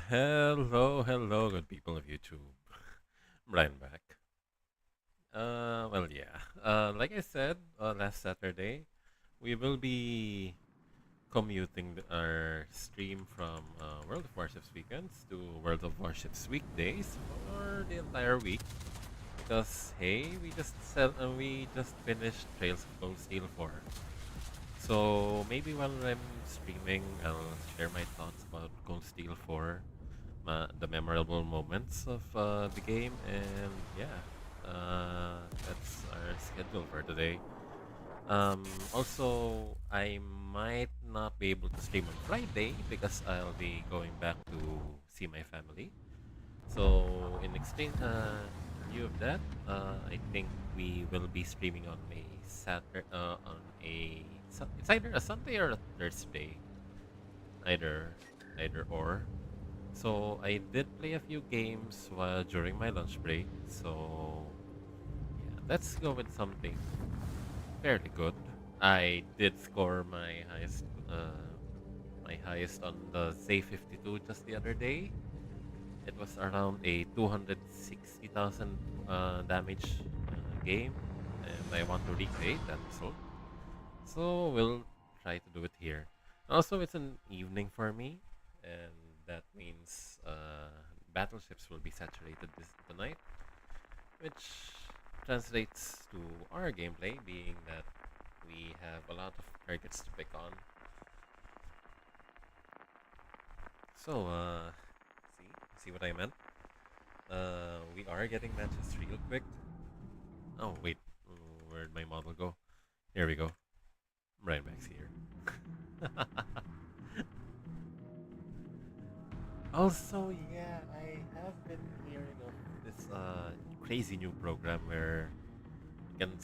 Hello, good people of YouTube. Brian back. Yeah. Like I said last Saturday, we will be commuting our stream from World of Warships weekends to World of Warships weekdays for the entire week. Because hey, we just finished Trails of Cold Steel 4. So maybe while I'm streaming, I'll share my thoughts about Cold Steel 4, the memorable moments of the game, and yeah, that's our schedule for today. Also, I might not be able to stream on Friday because I'll be going back to see my family. So in lieu of that, I think we will be streaming on a Saturday, it's either a Sunday or a Thursday, either either or. So I did play a few games while during my lunch break. So yeah, let's go with something fairly good. I did score my highest on the Z52 just the other day. It was around a 260,000 damage game, and I want to recreate that result. So we'll try to do it here. Also, it's an evening for me, and that means battleships will be saturated this tonight, which translates to our gameplay, being that we have a lot of targets to pick on. So, see what I meant? We are getting matches real quick. Oh wait, where'd my model go? Here we go. Right back here. Also, yeah, I have been hearing of this crazy new program where you can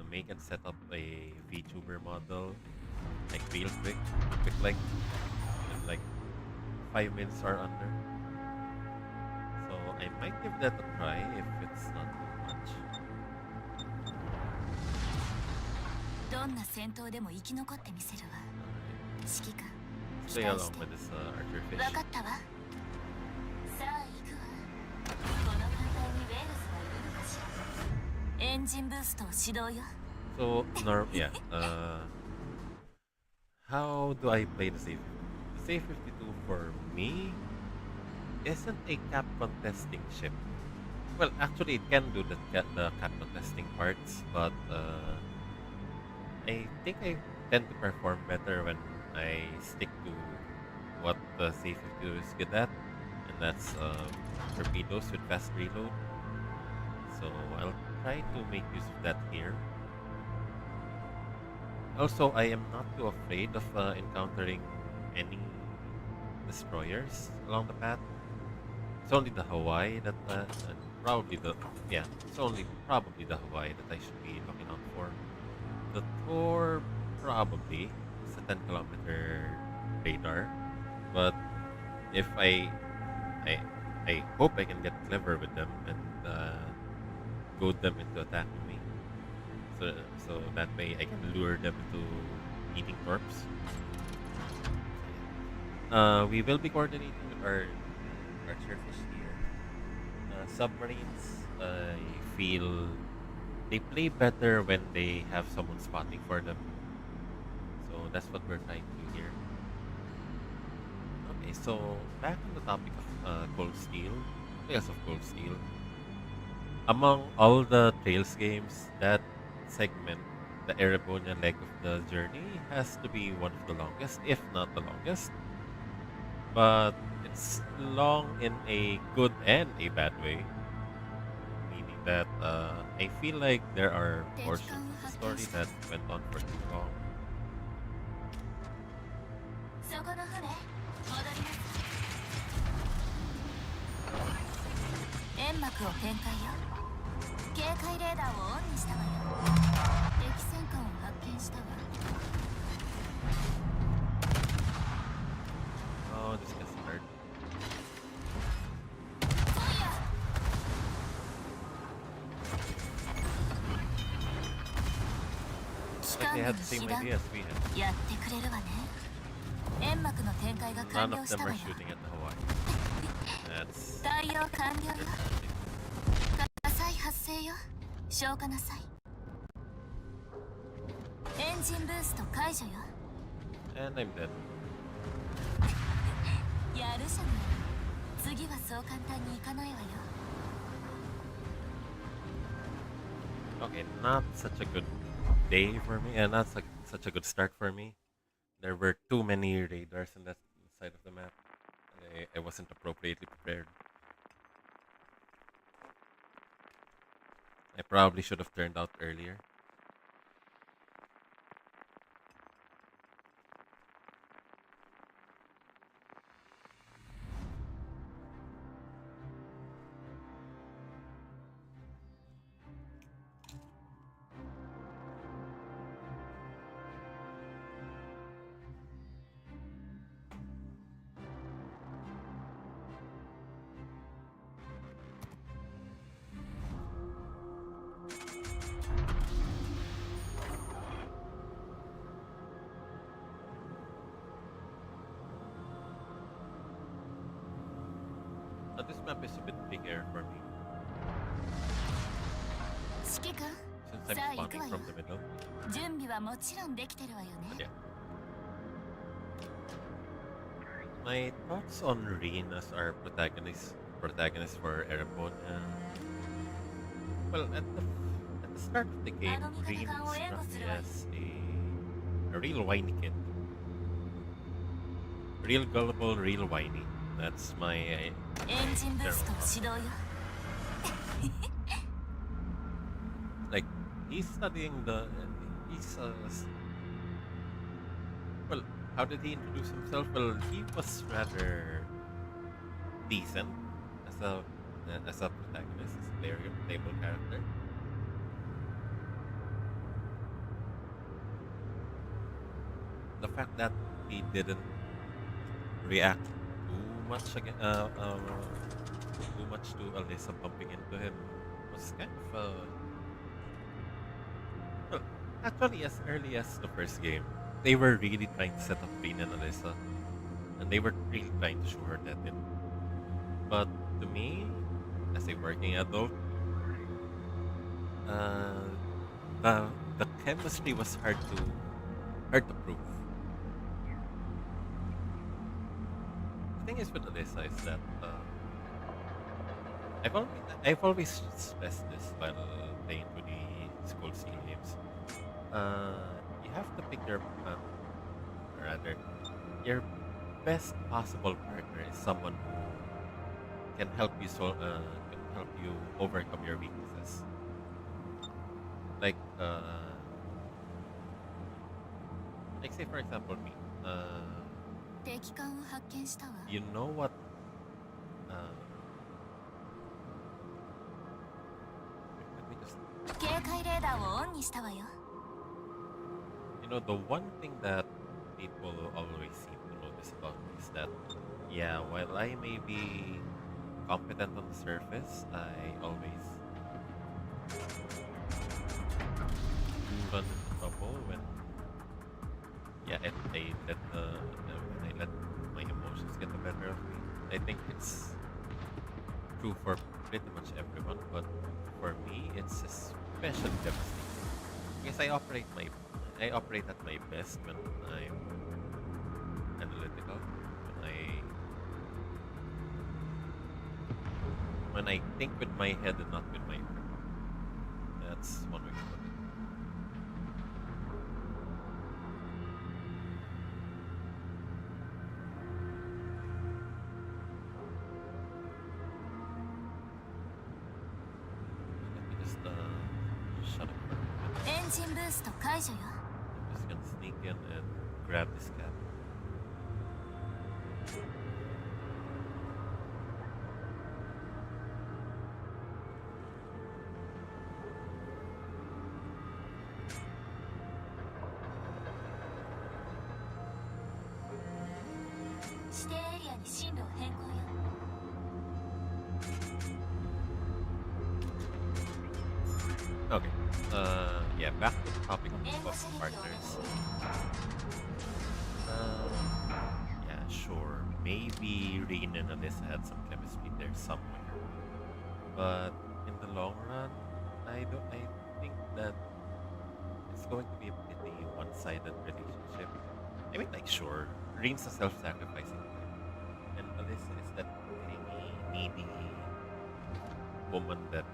make and set up a VTuber model like real quick like in like 5 minutes or under. So I might give that a try if it's not too much. どんな戦闘でも生き残ってみせるわ。 Alright. 指揮官、 Stay 期待 along して。 with this archer 分 fish. かったわ。さあ行くわ。この艦隊にウェールズがいるのかしら。エンジンブーストを始動よ。 So yeah. How do I play the save? The save 52 for me isn't a cap contesting ship. Well, actually, it can do the cap contesting parts, but I think I tend to perform better when I stick to what the save 52 is good at, and that's torpedoes with fast reload. So I'll try to make use of that here. Also, I am not too afraid of encountering any destroyers along the path. It's only the Hawaii that, and probably the yeah, it's only probably the Hawaii that I should be looking out for. The Thor probably it's a 10-kilometer radar, but if I I hope I can get clever with them and goad them into attacking me. So that way I can lure them into eating corpse. We will be coordinating with our surface here. Submarines, I feel they play better when they have someone spotting for them. So that's what we're trying to do here. Okay, so back on the topic of Cold Steel, Tales of Cold Steel. Among all the Trails games, that segment, the Erebonia leg of the journey, has to be one of the longest, if not the longest. But it's long in a good and a bad way, meaning that I feel like there are 敵 portions 艦を of the 発 story 見した。 that went on for too long. そこの船、戻ります。煙幕を展開よ。警戒レーダーをオンにしたわよ。敵戦艦を発見したわ。Oh, this gets hard. ファイヤー。機 Like 関 they 部 had の the 被 same 弾 idea as we had. やってくれるわね。煙幕の展開が完 None 了 of した them わ are よ。 shooting at the Hawaii. 採用完了よ。火災発生よ。消火なさい。エンジンブースト解除よ。 And I'm dead. やるじゃない。次はそう簡単にいかないわよ。 Okay, not such a good day for me, and not such a good start for me. There were too many radars on that side of the map. I wasn't appropriately prepared. I probably should have turned out earlier. This map is a bit bigger for me 指揮官 since I'm さあ行く spawning わよ。 from the middle. 準備はもちろんできてるわよ But ね。 yeah. My thoughts on Rin as our protagonist for Erebon. Well, at the start of the game, Rin struck me as a real whiny kid. Real gullible, real whiny. That's my エンジンブー general スト thought. 始動よ。 Like he's studying the he's well, how did he introduce himself? Well, he was rather decent as a protagonist, as a playable character. The fact that he didn't react too much again, too much to Alyssa bumping into him was kind of well, actually as early as the first game, they were really trying to set up Rin and Alyssa, and they were really trying to show her death in. But to me, as a working adult, uh, the chemistry was hard to prove. The thing is with Alyssa is that I've always stressed this while playing to the school scene games. You have to pick or rather, your best possible partner is someone who can help you overcome your weaknesses. Like like say for example me. 敵艦を発見したわ。 You know what? Uh, let me just. 警戒レーダーをオンにしたわよ。 You know, the one thing that people always seem to notice about me is that, yeah, while I may be competent on the surface, I always do run into trouble when, yeah, when I let my emotions get the better of me. I think it's true for pretty much everyone, but for me, it's especially devastating because I operate at my best when I'm analytical, when I think with my head and not with my heart. That's one way to put it. Let me just shut up for a minute. エンジンブースト解除よ。 I'm just gonna sneak in and grab this cat. Okay. Yeah, back to the topic of partners. Yeah, sure. Maybe Rin and Alyssa had some chemistry there somewhere. But in the long run, I don't. I think that it's going to be a pretty one-sided relationship. I mean, like, sure, Rin's a self-sacrificing type, and Alyssa is that clingy, needy woman that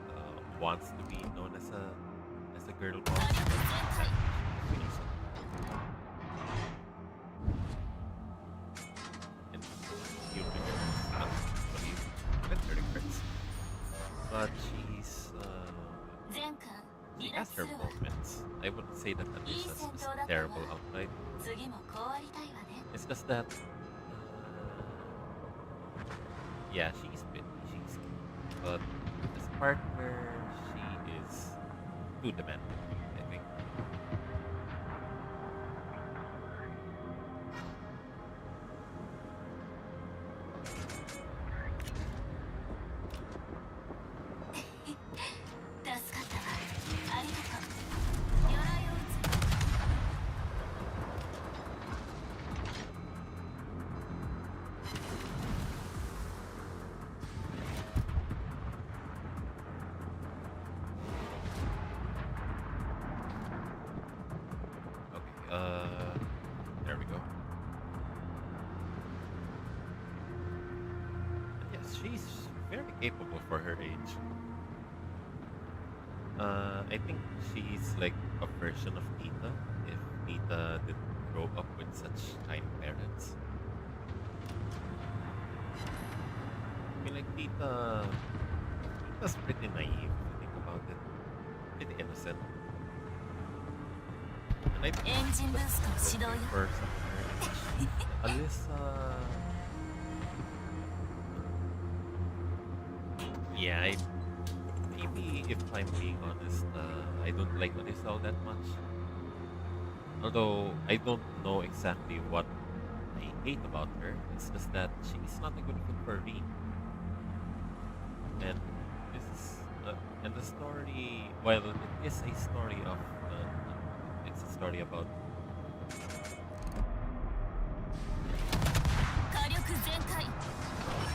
wants to be known as a girl boss, but sadly she's really so in few regards, not usually with her regards, but she has her moments. I wouldn't say that Alyssa's is terrible outright. It's just that yeah, she's pretty, she's cute, but as a partner, she is too demanding. I think. Okay, there we go. And yes, she's very capable for her age. I think she's like a version of Nita. If Nita didn't grow up with such kind parents, I mean, like Nita's pretty naive if you think about it, pretty innocent, and I think that's okay for some of her age. Alyssa, yeah, maybe if I'm being honest, I don't like Alyssa all that much. Although I don't know exactly what I hate about her. It's just that she's not a good fit for Reed. And this is and the story. Well, it is a story of. It's a story about.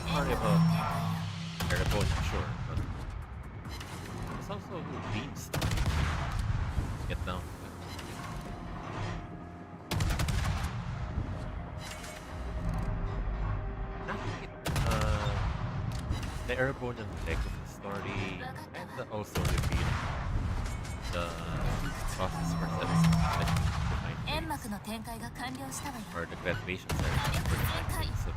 Story about Erebos, sure, but it's also Reed's story. Get down to it. Actually, the Erebonian leg of the story and also reveal the process for celebrating the 9 days or the graduation ceremony for the 9 days of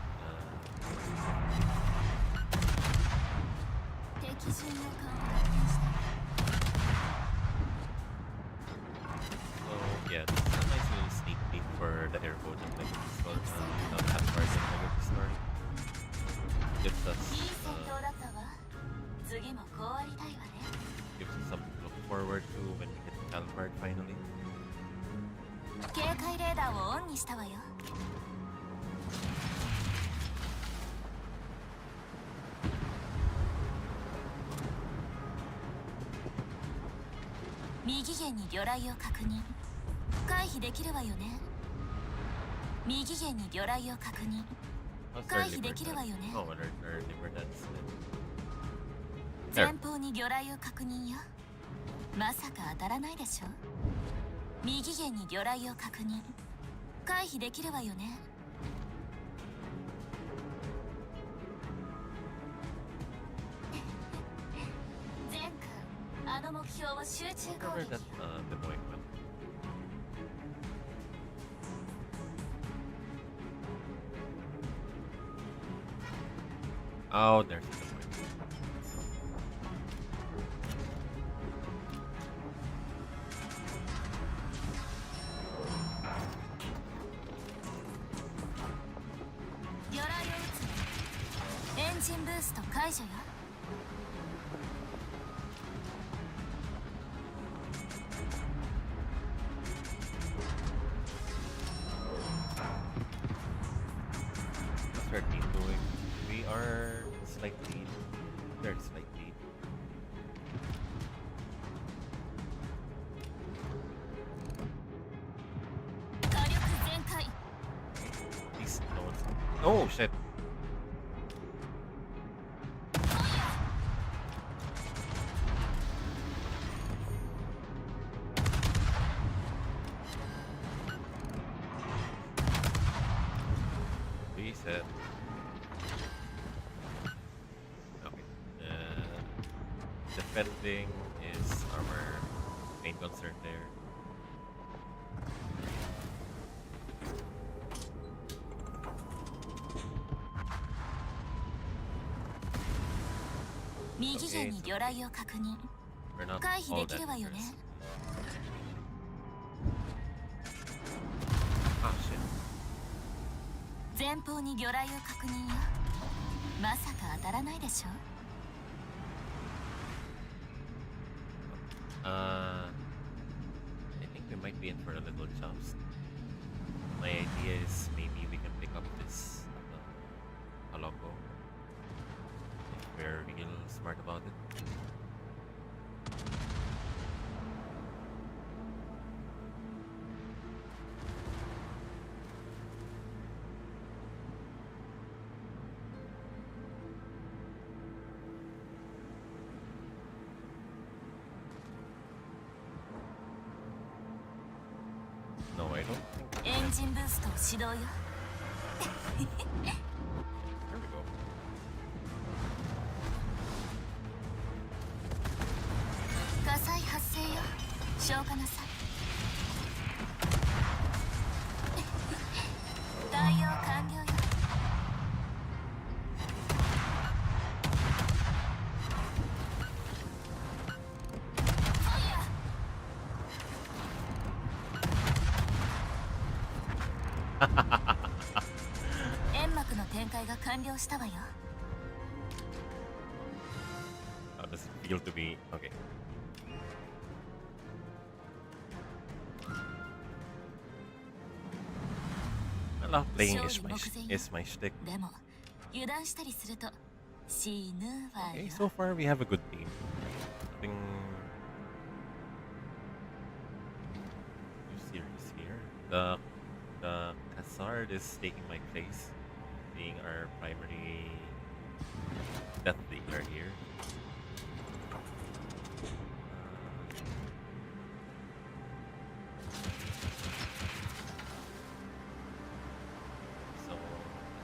so yeah, this is a nice little sneak peek for the Erebonian leg of the story, the Halbardian leg of the story. Gives us gives us something to look forward to when we get to Calvard finally. 警戒レーダーをオンにしたわよ。右舷に魚雷を確認。回避できるわよね。右舷に魚雷を確認。 How's 回 our 避で liver きるわ done? よね。 Oh, and our liver dance. 前方に魚雷を確認よ。まさか当たらないでしょ。右舷に魚雷を確認。回避できるわよね。ゼン君、あの目標を集中攻 Wherever 撃 that the boy went. Oh, there's the boy.「魚雷を撃つの。エンジンブースト解除よ。 What's our team doing? We are slightly, very slightly. These no one's. Oh shit! Reset. Okay. Defending is our main concern there. 右舷 Okay, に it's 魚 okay. 雷を確認 We're not 回避 all でき that るわよね dangerous. Ah, shit. 前方に魚雷を確認よまさか当たらないでしょ I think we might be in for a little joust. My idea is maybe we can pick up this Halongo if we're real smart about it. No, I don't think. エンジンブーストを始動よ There we go. 火災発生よ消火なさい対応完了よ 煙幕の展開が完了したわよ How does it feel to be okay? I love playing is my shtick. でも油断したりすると死ぬわ Okay, よ so far we have a good team. Nothing too serious here. The Cassard is taking my place, being our primary death dealer here. So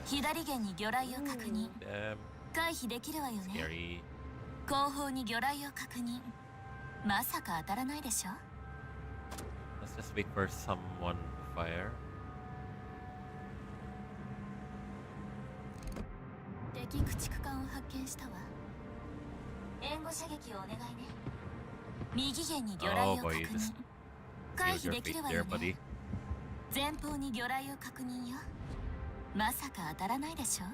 左舷に魚雷を確認 damn 回避できるわよね scary. 後方に魚雷を確認まさか当たらないでしょ Let's just wait for someone to fire. 敵駆逐艦を発見したわ援護射撃をお願いね右舷に魚雷を Oh 確 boy, you 認 just 回 sealed 避 your でき fate るわ there, よ buddy. ね前方に魚雷を確認よまさか当たらないでしょ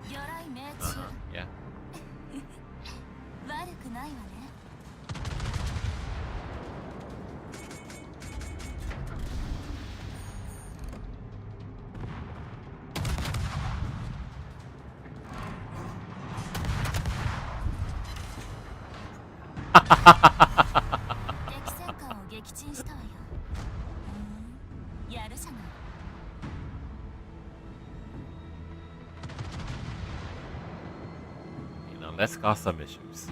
魚雷命中 Yeah. 悪くないわね 敵戦艦を撃沈したわよやるじゃない You know, let's cause some issues.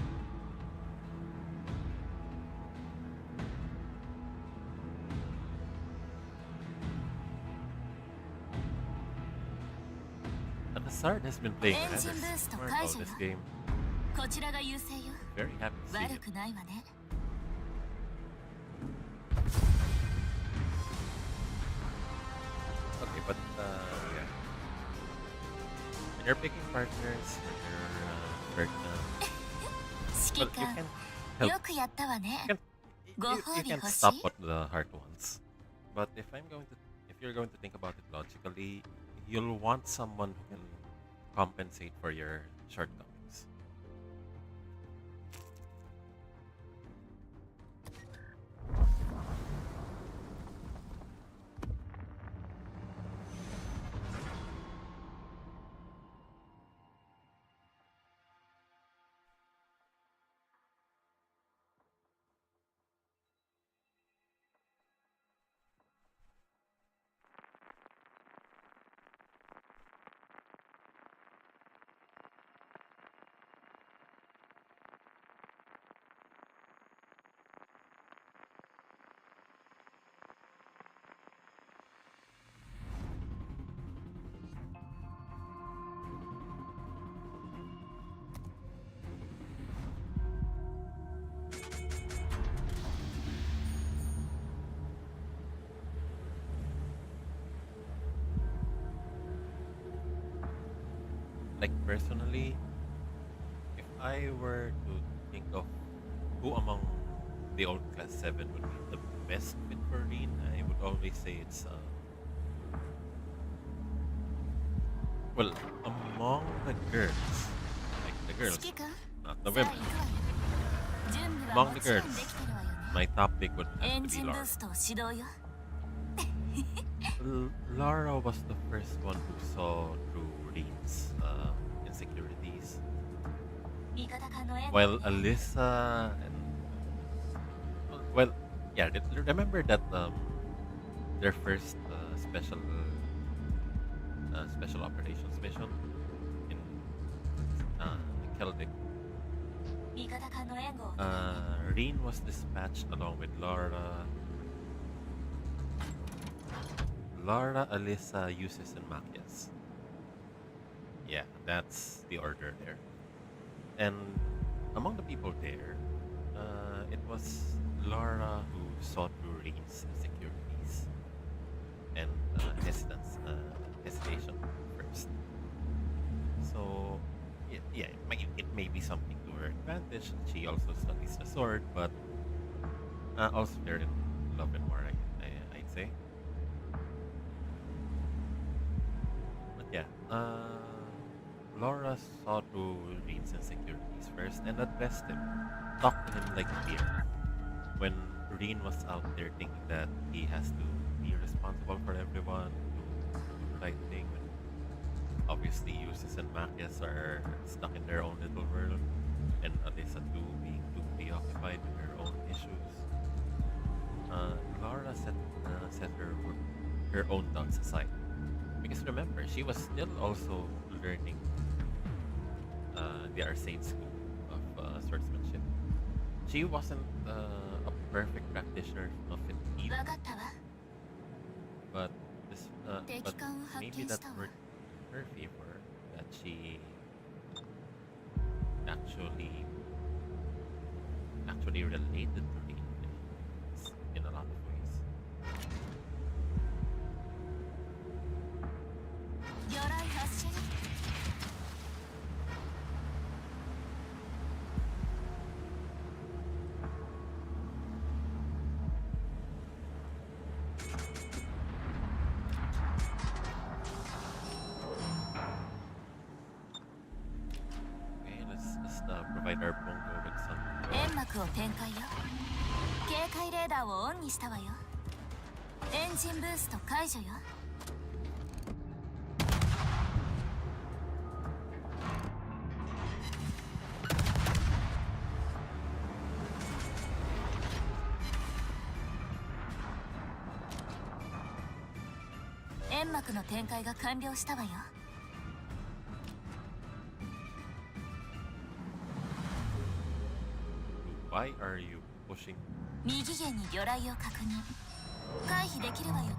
And the Sard has been playing rather Engine boost smart 解 about 除よ this game. こちらが優勢よ Very happy to see 悪 it. くないわね Okay, but yeah. When you're picking partners, when you're well, 指揮 you 官 can help. よくやったわね You can, Go you, for you it, can Hoshi. stop what the heart wants. But if you're going to think about it logically, you'll want someone who can compensate for your shortcomings. like personally, if I were to think of who among the old class 7 would be the best fit for Reen, I would always say it's well, among the girls, like the 指揮 girls, 官 not the さあ women. 行くわよ準備は Among も the ちろん girls, できてるわよね my top pick would エ have ン to ジ be ンブー Laura. ストを始動よ Laura was the first one who saw through Reen's insecurities, 味方可能援護 while Alyssa and well, yeah, remember that their first special operations mission in Celtic. 味方可能援護を Reen was dispatched along with Laura, Alyssa, Eustace, and Macias. Yeah, that's the order there. And among the people there, it was Laura who saw through Reen's insecurities and hesitation first. So, yeah, it may be something to her advantage. She also studies the sword, but also they're in love and war, I'd say. But yeah, Laura saw through Reen's insecurities first and addressed him, talked to him like a peer. When Reen was out there thinking that he has to be responsible for everyone, to do the right thing, when obviously Eustace and Macias are stuck in their own little world, and Alyssa too being too preoccupied with her own issues. Laura set her own doubts aside. Because remember, she was still also learning the Arcane school of swordsmanship. She wasn't a perfect practitioner of it 分 either, かったわ but this, 敵 but 艦を発 maybe 見 that したわ worked in her favor. That she actually actually related to Rin in a lot of ways. 魚雷発射 Okay, let's just provide our Bongo with some. 煙幕を展開よ警戒レーダーをオンにしたわよエンジンブースト解除よ煙幕の展開が完了したわよ Why are you pushing? 右舷に魚雷を確認回避できるわよね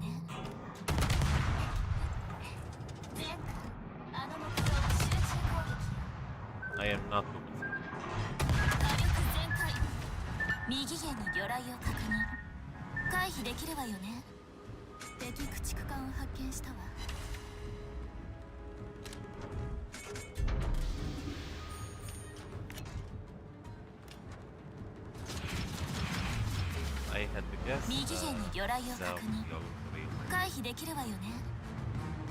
全あの目標を集中攻撃 I am not moving. 火力全開右舷に魚雷を確認回避できるわよね敵駆逐艦を発見したわ I had to guess. 右舷に魚雷を Zhao 確認 Yolui. 回避できるわよね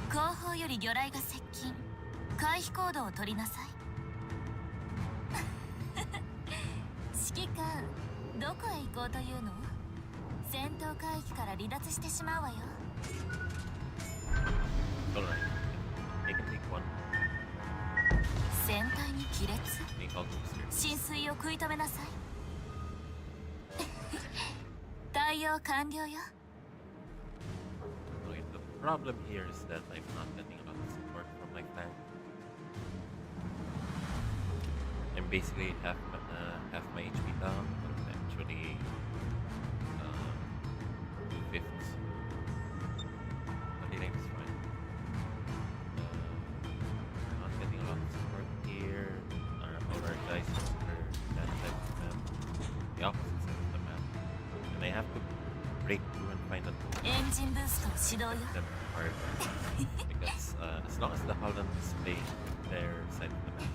後方より魚雷が接近回避行動を取りなさい指揮官どこへ行こうというの戦闘海域から離脱してしまうわよ Alright. They can take one. 船体に亀裂 Make all moves here. 浸水を食い止めなさい対応完了よ Okay, the problem here is that I'm not getting a lot of support from my clan. I'm basically half my HP down, but actually 2/5. But the name is fine. Not getting a lot of support here. All our guys are that side of the map, the opposite side of the map, and I have to break through and find a エンジンブーストを始動よ them hard because as long as the Holland is playing their side of the map,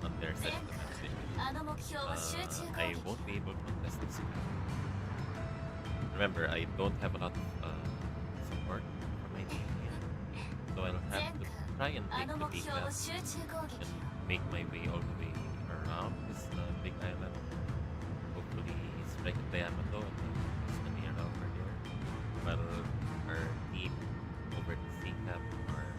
on their side of the map, I won't be able to contest this. Remember, I don't have a lot of support for my team here, so I'll have to try and take the big map and make my way all the way around this big island. Hopefully, strike at the Yamato and then use the near over there, while our team over the sea cap are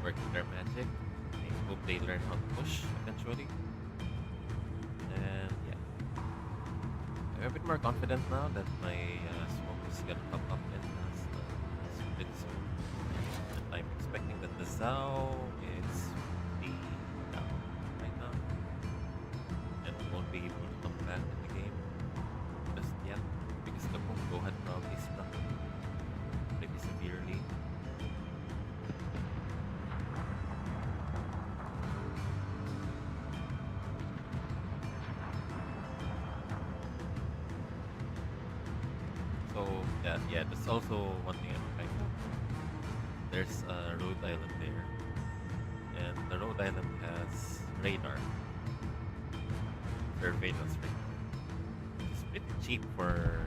working their magic. I hope they learn how to push eventually. And yeah, I'm a bit more confident now that my smoke is gonna pop up in pretty soon. And I'm expecting that the Zhao is the down right now and won't be able to come back in the game just yet because the Pongo had probably stuck pretty severely. So yeah, that's also one thing I'm trying to. There's a Rhode Island there, and the Rhode Island has radar, surveillance radar. It's pretty cheap for.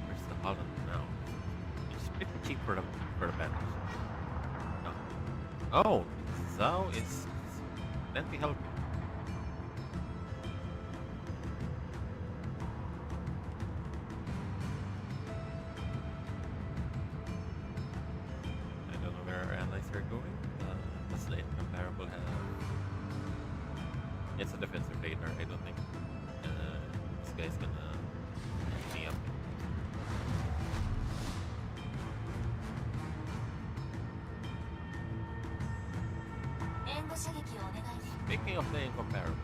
Where's the Holland now? It's pretty cheap for the battle. No. Oh, Zhao is plenty healthy. I don't know where our allies are going. Does the incomparable have? It's a defensive radar. I don't think this guy's gonna me up. Speaking of the incomparable,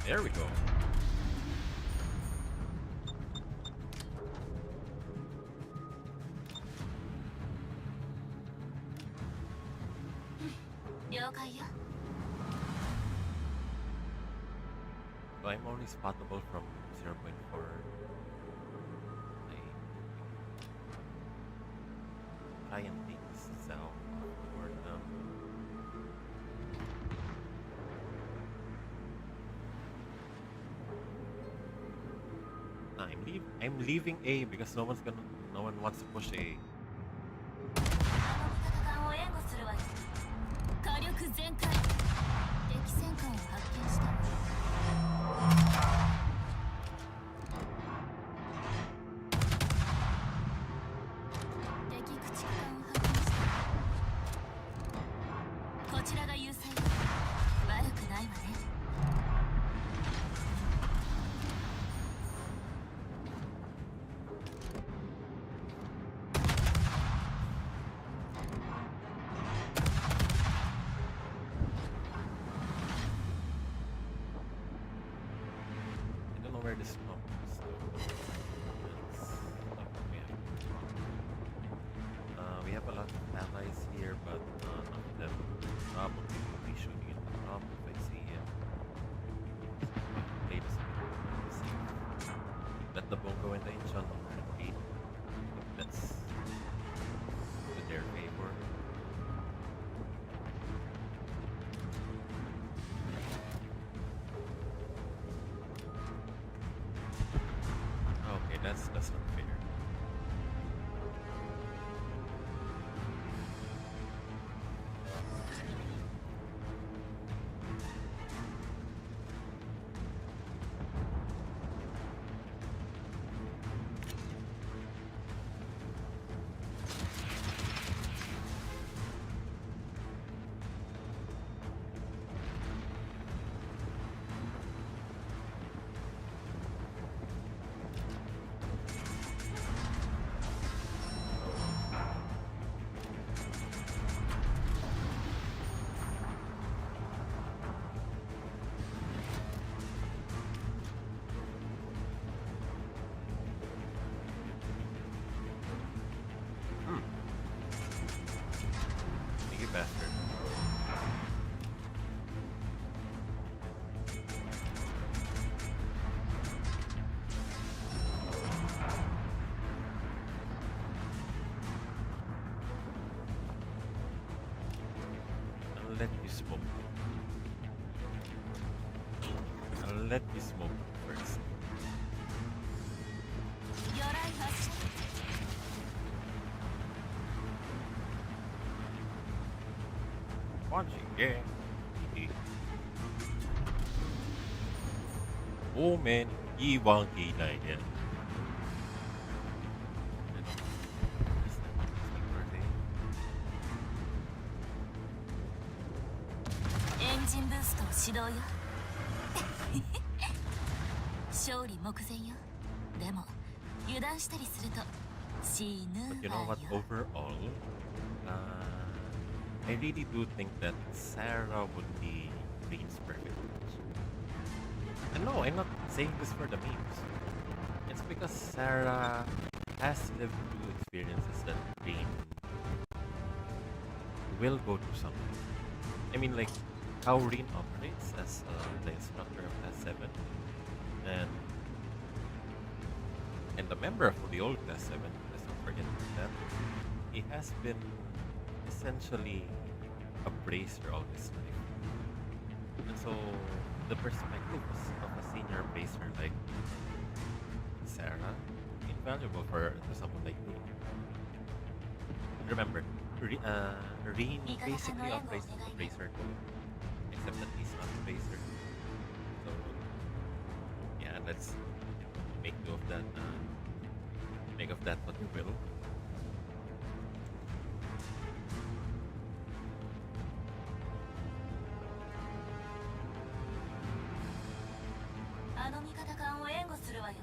there we go. So I'm only spottable from 0.4. I try and take this Zhao off the board now. I'm leaving A because no one wants to push A. I don't know where this smoke is though. We have a lot of allies here, but none of them probably will be shooting at the top if I see him. Play this a bit safe. Let the Bongo and the Inchan repeat. That's to their favor. Okay, that's not fair. let you smoke. I'll let you smoke first. 魚雷発射 Punching, yeah. Oh man, Iwang K9, yeah. Birthday. エンジンブーストを始動よ勝利目前よでも油断したりすると死ぬ But you わ know what? よ Overall, I really do think that Sarah would be Green's perfect match. And no, I'm not saying this for the memes. It's because Sarah has lived through experiences that Green will go through something. I mean, like how Reen operates as the instructor of Class 7 and a member of the old Class 7. Let's not forget that. He has been essentially a bracer all his life. And so the perspective of a senior bracer like Sarah invaluable for to someone like me. And remember, Reen basically operates as a bracer too, except that he's not a bracer. So yeah, let's make do of that. Make of that what you will. あの味方艦を援護するわよ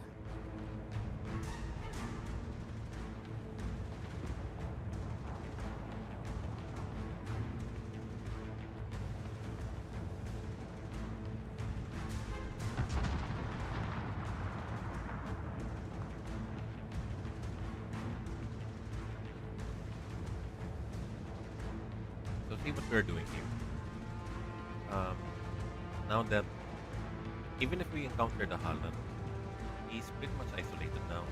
So see what we're doing here. Now that even if we encounter the Holland, he's pretty much isolated now.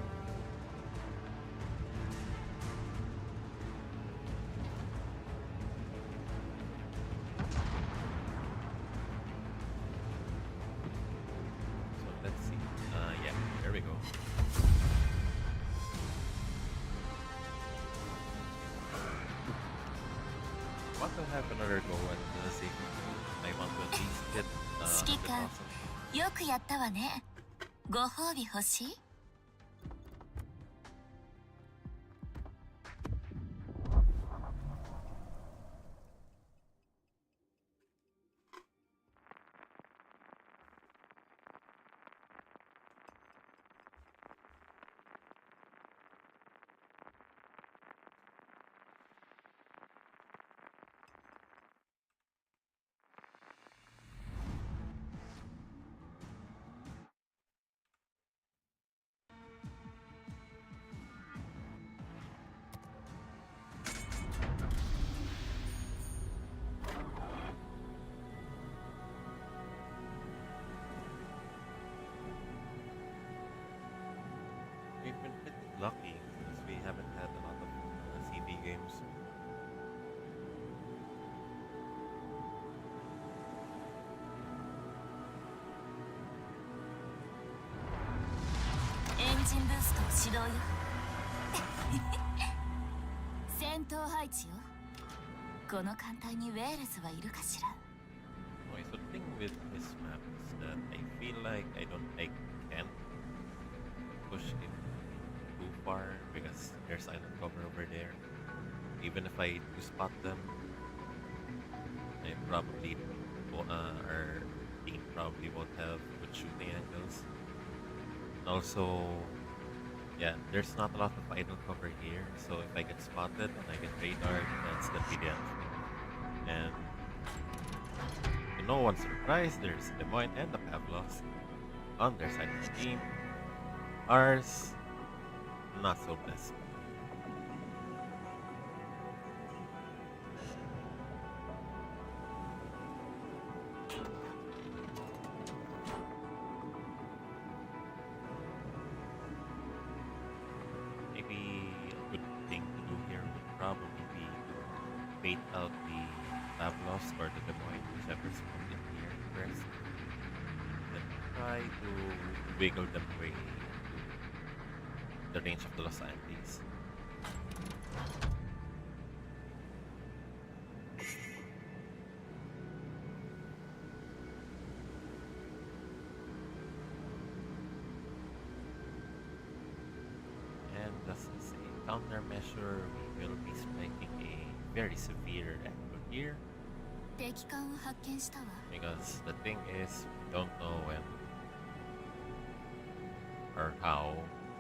So let's see. Yeah, there we go. I want to have another go at see if I want to at least get a 指揮 bit 官 awesome. よくやったわねご褒美欲しい We've been pretty lucky since we haven't had a lot of CD games. エンジンブーストを始動よ戦闘配置よこの艦隊にウェールズはいるかしら Okay, so the thing with this map is that I feel like I can't push it too far because there's island cover over there. Even if I do spot them, I probably our team probably won't have good shooting angles. And also, yeah, there's not a lot of idle cover here, so if I get spotted and I get radar, that's gonna be the end of me. And to no one's surprise, there's Des Moines and the Pavlovs on their side of the team. Ours, not so blessed. Maybe a good thing to do here would probably be to bait out the Pavlovs or the try to wiggle them away to the range of the Los Andes. And as a countermeasure, we will be striking a very severe angle here 敵艦を発見したわ。 because the thing is, we don't know when or how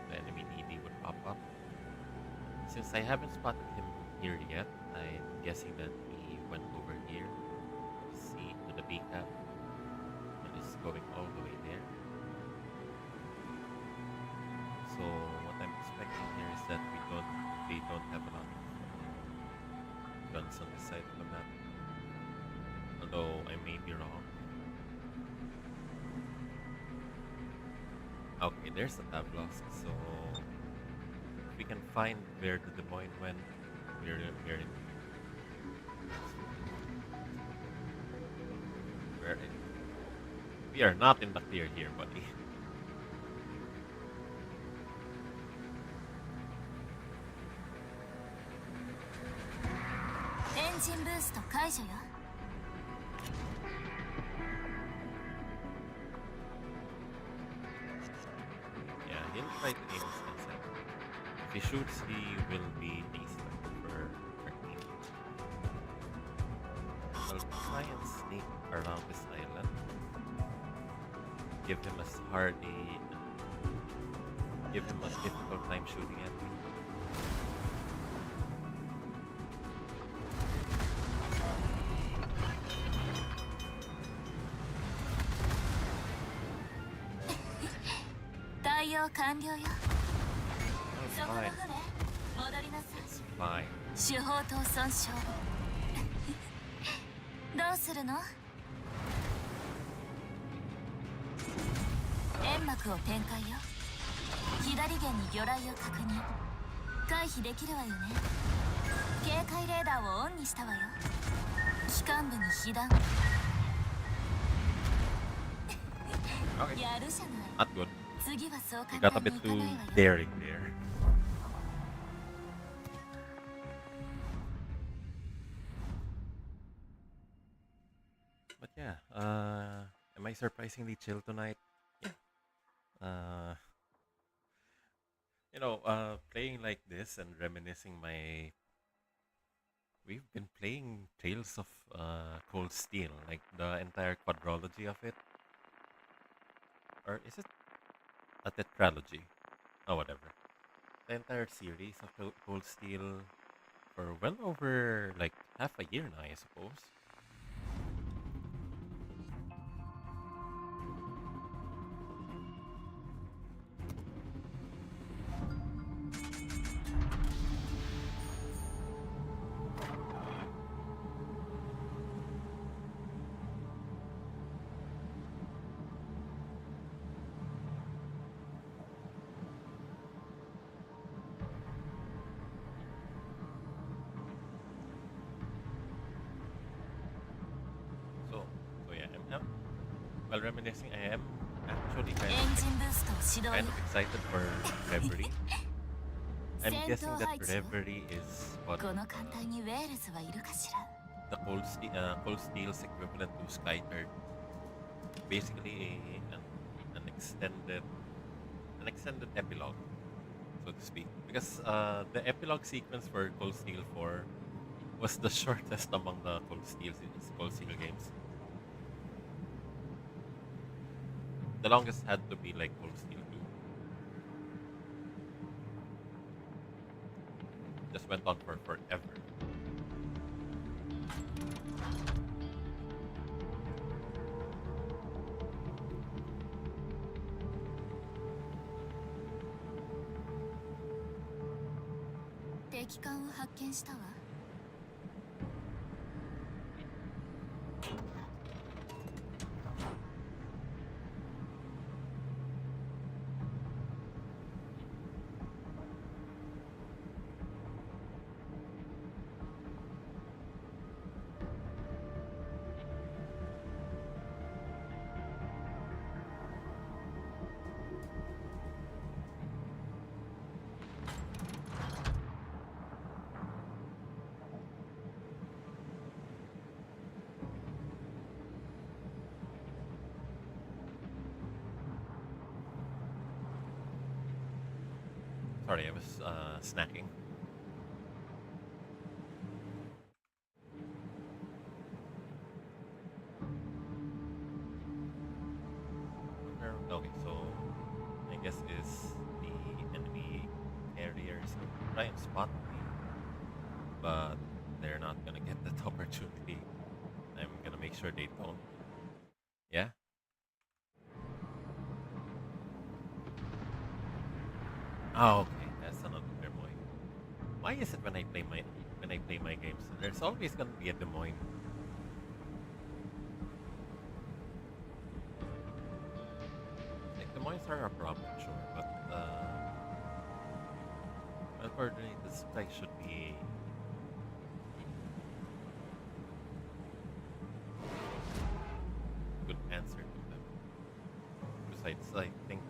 the enemy DD would pop up. Since I haven't spotted him here yet, I'm guessing that he went over here to see to the B cap and is going all the way there. So what I'm expecting here is that they don't have a lot of guns on this side of the map. Although I may be wrong. Okay, there's the tab lost, so if we can find where the Des Moines went, we're in. We are not in the clear here, buddy. Engine boost 解除よ。 Yeah, he'll try to aim his inside. If he shoots, he will be ace for 13. I'll try and sneak around this island. Give him a difficult time shooting at me. It's fine. It's fine. 手法刀損傷どうするの煙幕を展開よ左舷に魚雷を確認回避できるわよね警戒レーダーをオンにしたわよ機関部に被弾 Okay. やるじゃない Not good. 次はそう You 簡 got a 単に bit いかないわ too よ daring there. But yeah, am I surprisingly chill tonight? Yeah. Uh, playing like this and reminiscing my. We've been playing Tales of Cold Steel, like the entire quadrology of it. Or is it a tetralogy? Oh, whatever. The entire series of Cold Steel for well over like half a year now, I suppose. So yeah, while reminiscing, I am actually エンジンブーストを始動よ kind of excited for Reverie. I'm 戦 guessing 闘 that 配置よ Reverie is what この艦隊にウェールズはいるかしら the Cold Steel's equivalent to Skythird. Basically, an extended epilogue, so to speak. Because the epilogue sequence for Cold Steel 4 was the shortest among the Cold Steel games. The longest had to be like Cold Steel 2. Just went on for forever.「敵艦を発見したわ」Sorry, I was snacking. Okay, so I guess is the enemy carriers try and spot me, but they're not gonna get that opportunity. I'm gonna make sure they don't. Yeah. Oh, okay. That's another Des Moines. Why is it when I play my games, there's always gonna be a Des Moines? Like Des Moines are a problem, sure, but unfortunately, this place should be a good answer to them. Besides, I think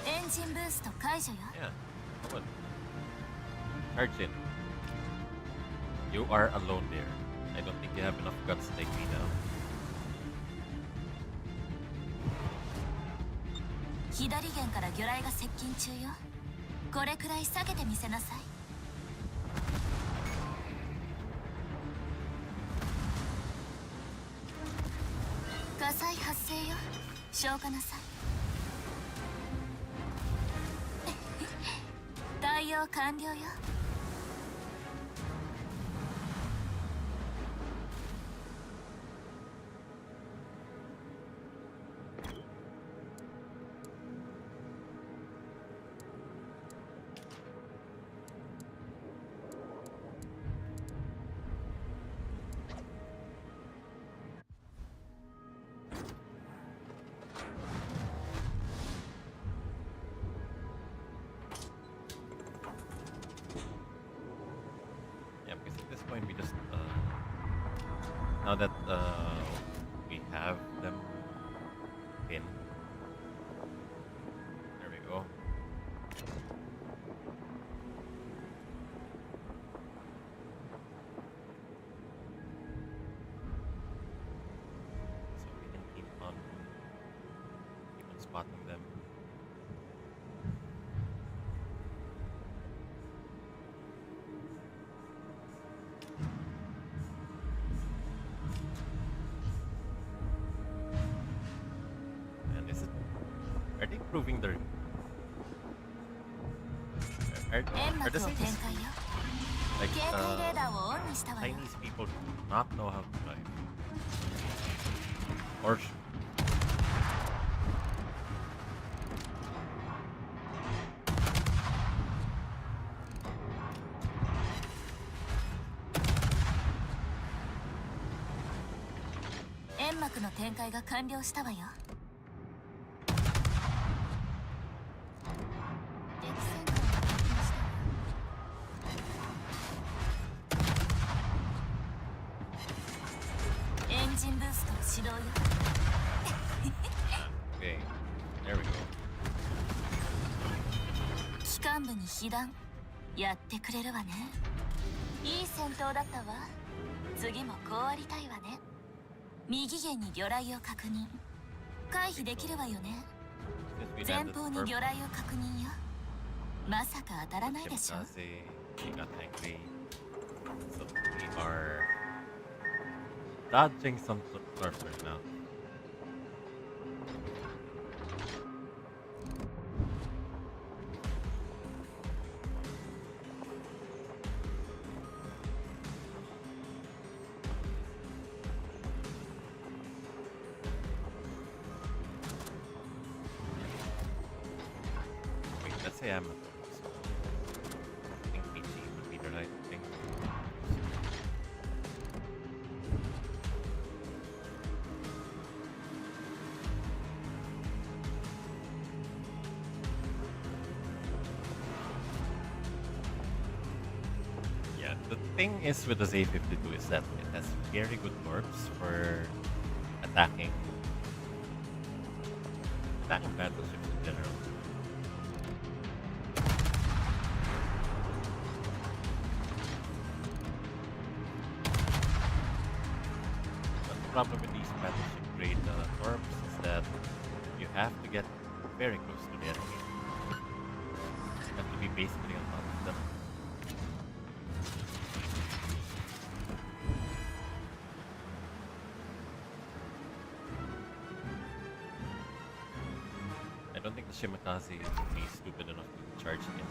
Engine boost 解除よ。 yeah, come on, charge in. You are alone there. I don't think you have enough guts to take me down. 左舷から魚雷が接近中よ。これくらい下げてみせなさい。火災発生よ。消火なさい。対応完了よ。Yeah, because at this point we just now that we have them in. There we go. So we can keep on spotting them. And is it? Are they proving their? Are, 煙 are the 幕を展 Chinese 開よ。 like 警戒レーダーをオンにしたわよ。 Chinese people do not know how to drive? Or煙幕の展開が完了したわよ。敵戦艦が発見したわ。エンジンブーストを始動よ。 okay, there we go. 機関部に被弾やってくれるわね。いい戦闘だったわ。次もこうありたいわね。右舷に魚雷を確認。回避できるわよね。 Since we 前 landed 方に魚雷を確認よ。まさか当たらないでしょ。 Kamikaze, we got angry. So we are dodging some surfers now. Wait, let's say I'm a so I think PG would be the right thing. Yeah, the thing is with the Z52 is that it has very good orbs for attacking battleships in general. But the problem with these battleship grade orbs is that have to get very close to the enemy. You have to be basically on top of them. I don't think the Shimakaze will be stupid enough to charge him.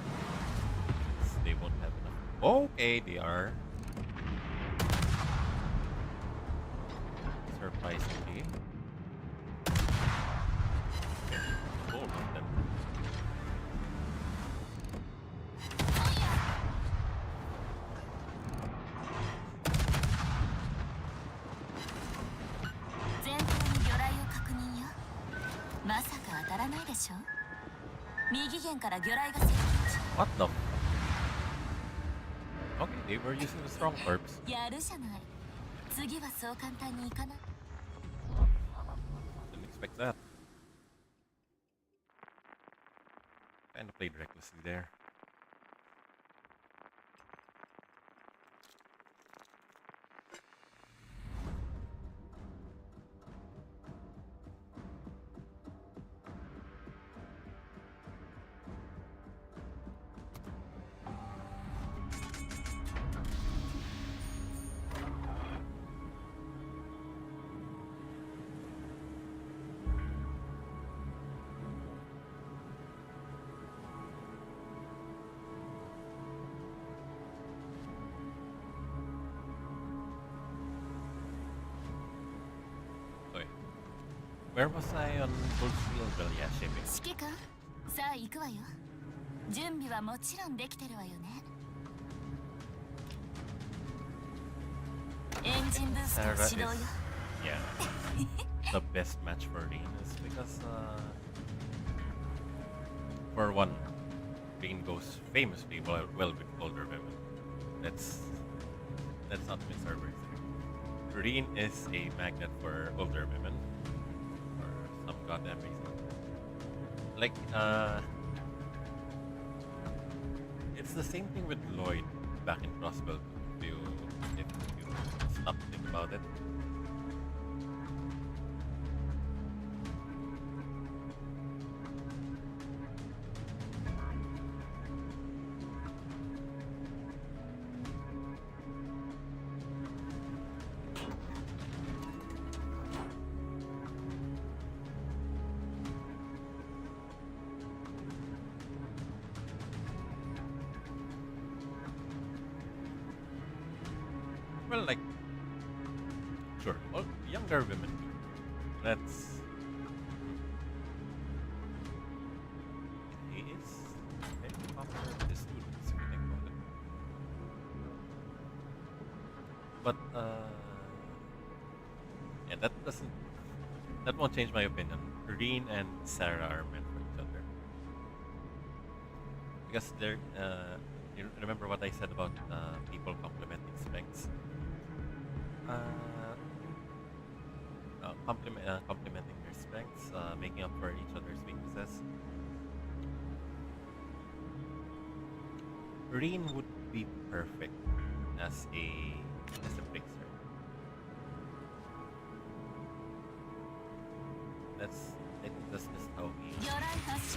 They won't have enough. Okay, they are. Surprisingly. Both of them. What the? Okay, they were using the strong orbs. Didn't expect that. Kinda played recklessly there. Okay. Where was I on full steel? Well, yeah, shipping. 指揮官、さあ行くわよ。準備はもちろんできてるわよね。エンジンブースト Sarah 始動よ。 is, yeah, the best match for Rain is because, for one, Rain goes famously well with older women. Let's not miss our words there. Rain is a magnet for older women for some goddamn reason. Like, it's the same thing with Lloyd back in Crossbell. If you stop to think about it. Well, like, sure, well, younger women too. That's. He is very popular with the students, if you think about it. But, yeah, that won't change my opinion. Reen and Sarah are meant for each other. Because they're, you remember what I said about people complementing strengths? Complementing their strengths, making up for each other's weaknesses. Reen would be perfect as a bracer. I think that's just how he that's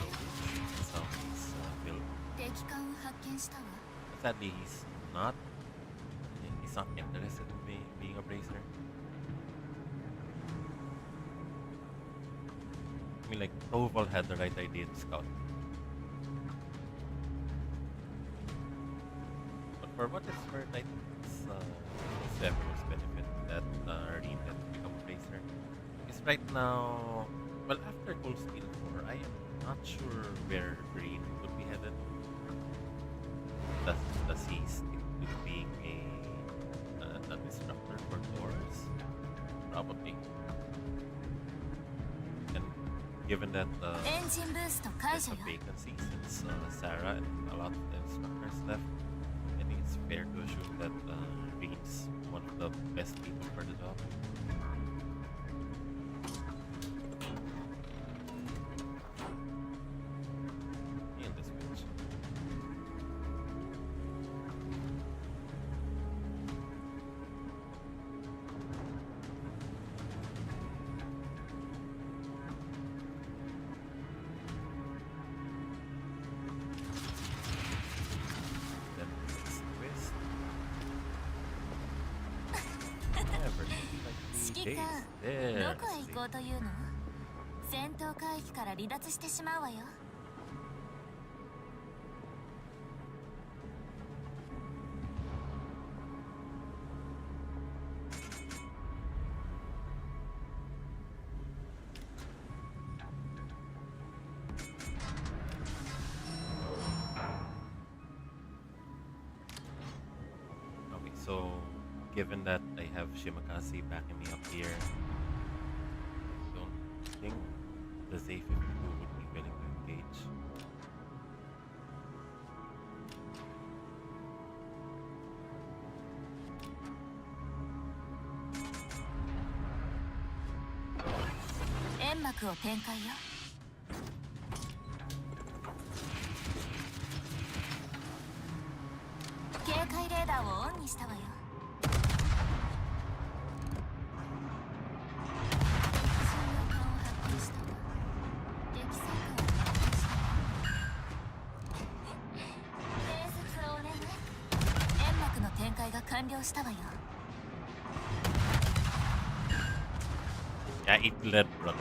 how he's built. 敵艦を発見したわ。 Sadly, he's not interested in being a bracer. I mean, like, Toval had the right idea to scout. But for what it's worth, I think it's to everyone's benefit that Reen had become a bracer. Because right now, well, after Cold Steel 4, I am not sure where Reen would be headed. Does he stick to being a disruptor for Taurus? Probably. And given that there's a vacancy since Sarah and a lot of the instructors left, I think it's fair to assume that Reen's one of the best people for the job. In this match. 指揮 chase. 官、 There, どこへ let's 行 see. こうというの？戦闘海域から離脱してしまうわよ。Okay, so given that I have Shimakaze backing me up here, I don't think the Z52 would be willing to engage. .煙幕を展開よ。警戒レーダーをオンにしたわよ。重要感を発見したわ。激戦感を発見したわ。伝説をお願い。煙幕の展開が完了したわよ。Yeah, eat lead, brother.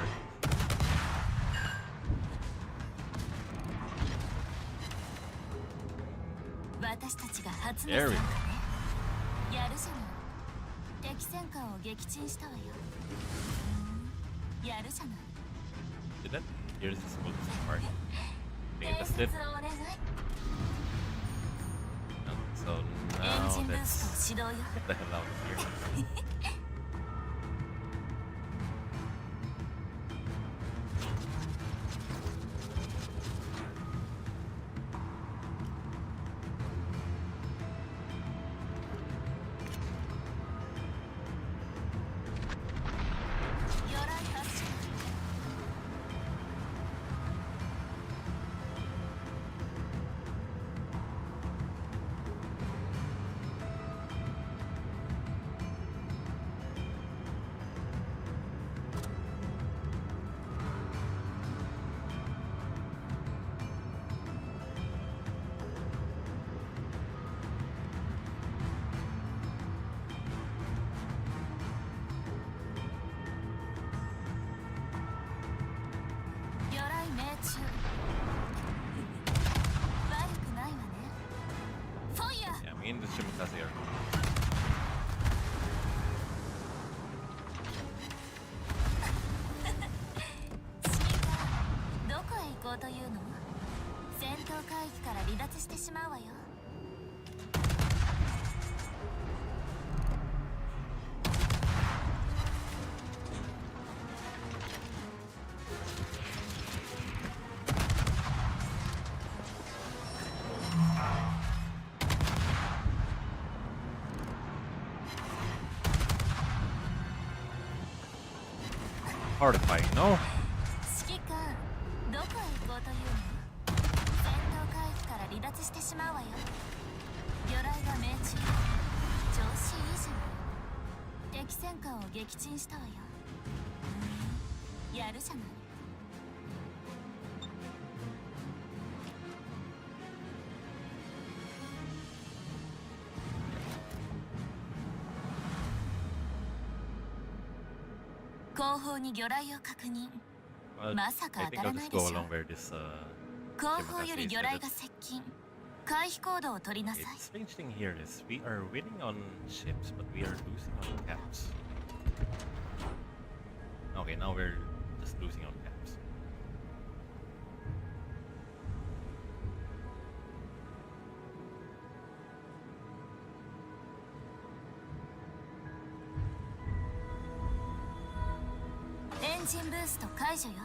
私たちが初の参加 There we ね go.。やるじゃない。敵戦艦を撃沈したわよ。やるじゃない。 Did that? Here's the smoothest part. I 伝 think that's 説 it. をお願い。 So エン now ジンブース let's トを始動よ。 get the hell out of here. 魚雷発射。魚雷命中。悪くないわね。ファイヤー。 Yeah, me and the Shimakaze are 指揮官、どこへ行こうというの？戦闘海域から離脱してしまうわよ。horrifying, no? 指揮官、どこへ行こうというの？戦闘海域から離脱してしまうわよ。魚雷が命中。調子いいじゃない。敵戦艦を撃沈したわよ。やるじゃない。後方に魚雷を確認。 But まさか I 当 think た I'll らない just で go しょ。 along where this 後方より魚雷が接近。回避行動を取りなさい。 The strange thing here is we are winning on ships, but we are losing on caps. Okay, now we're just losing on caps. .エンジンブースト解除よ。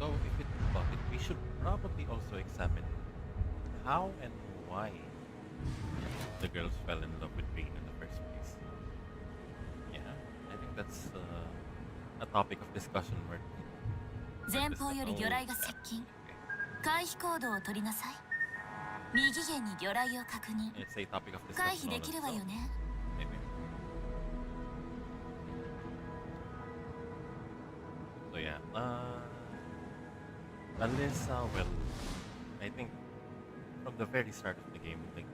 Although if you think about it, we should probably also examine how and why the girls fell in love with Rain in the first place. Yeah, I think that's a topic of discussion worth 前方より魚雷が yeah. 接近 Okay. 回避行動を取りなさい右舷に魚雷を確認 It's a topic of 回 discussion 避 on でき its るわよ own. ね Maybe. So yeah, Alyssa, well, I think from the very start of the game, like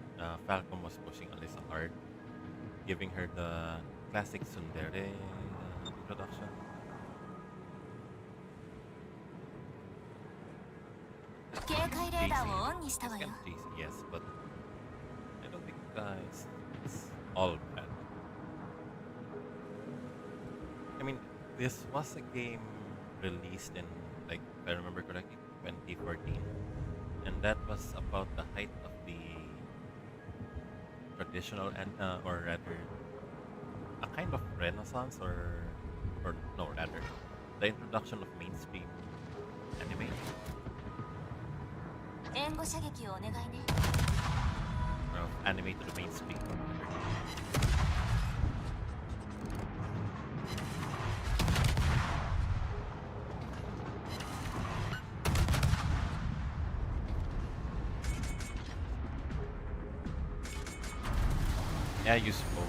Falcom was pushing Alyssa hard, giving her the classic tsundere introduction. 警戒レーダーをオンにした It's わよ kind of cheesy, yes, but I don't think it's all bad. I mean, this was a game released in, like, if I remember correctly, 2014, and that was about the height of the traditional and or rather a kind of renaissance or no rather the introduction of mainstream anime 援護射撃をお願いね or of anime to the mainstream. Yeah, you spoke.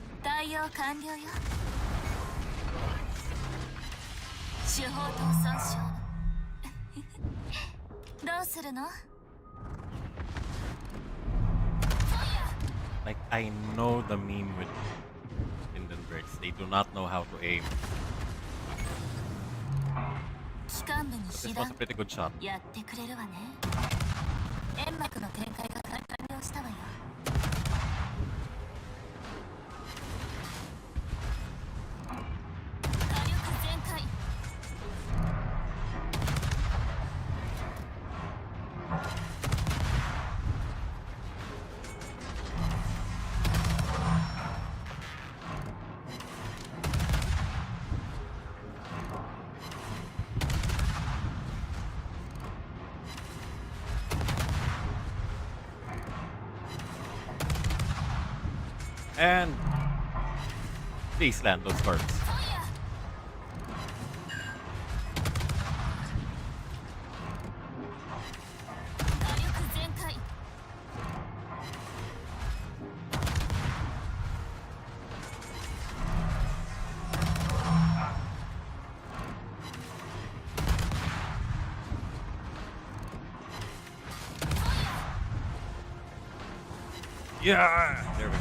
「対応完了よ」「手法刀損傷」「どうするの？ Like I know the meme with Hindenburgs. They do not know how to aim. 機関部に But this 被 was a 弾 pretty good shot. やってくれるわね煙幕の展開が完了したわよ火力全開 And please land those storms. 火力全開 Yeah, there we go.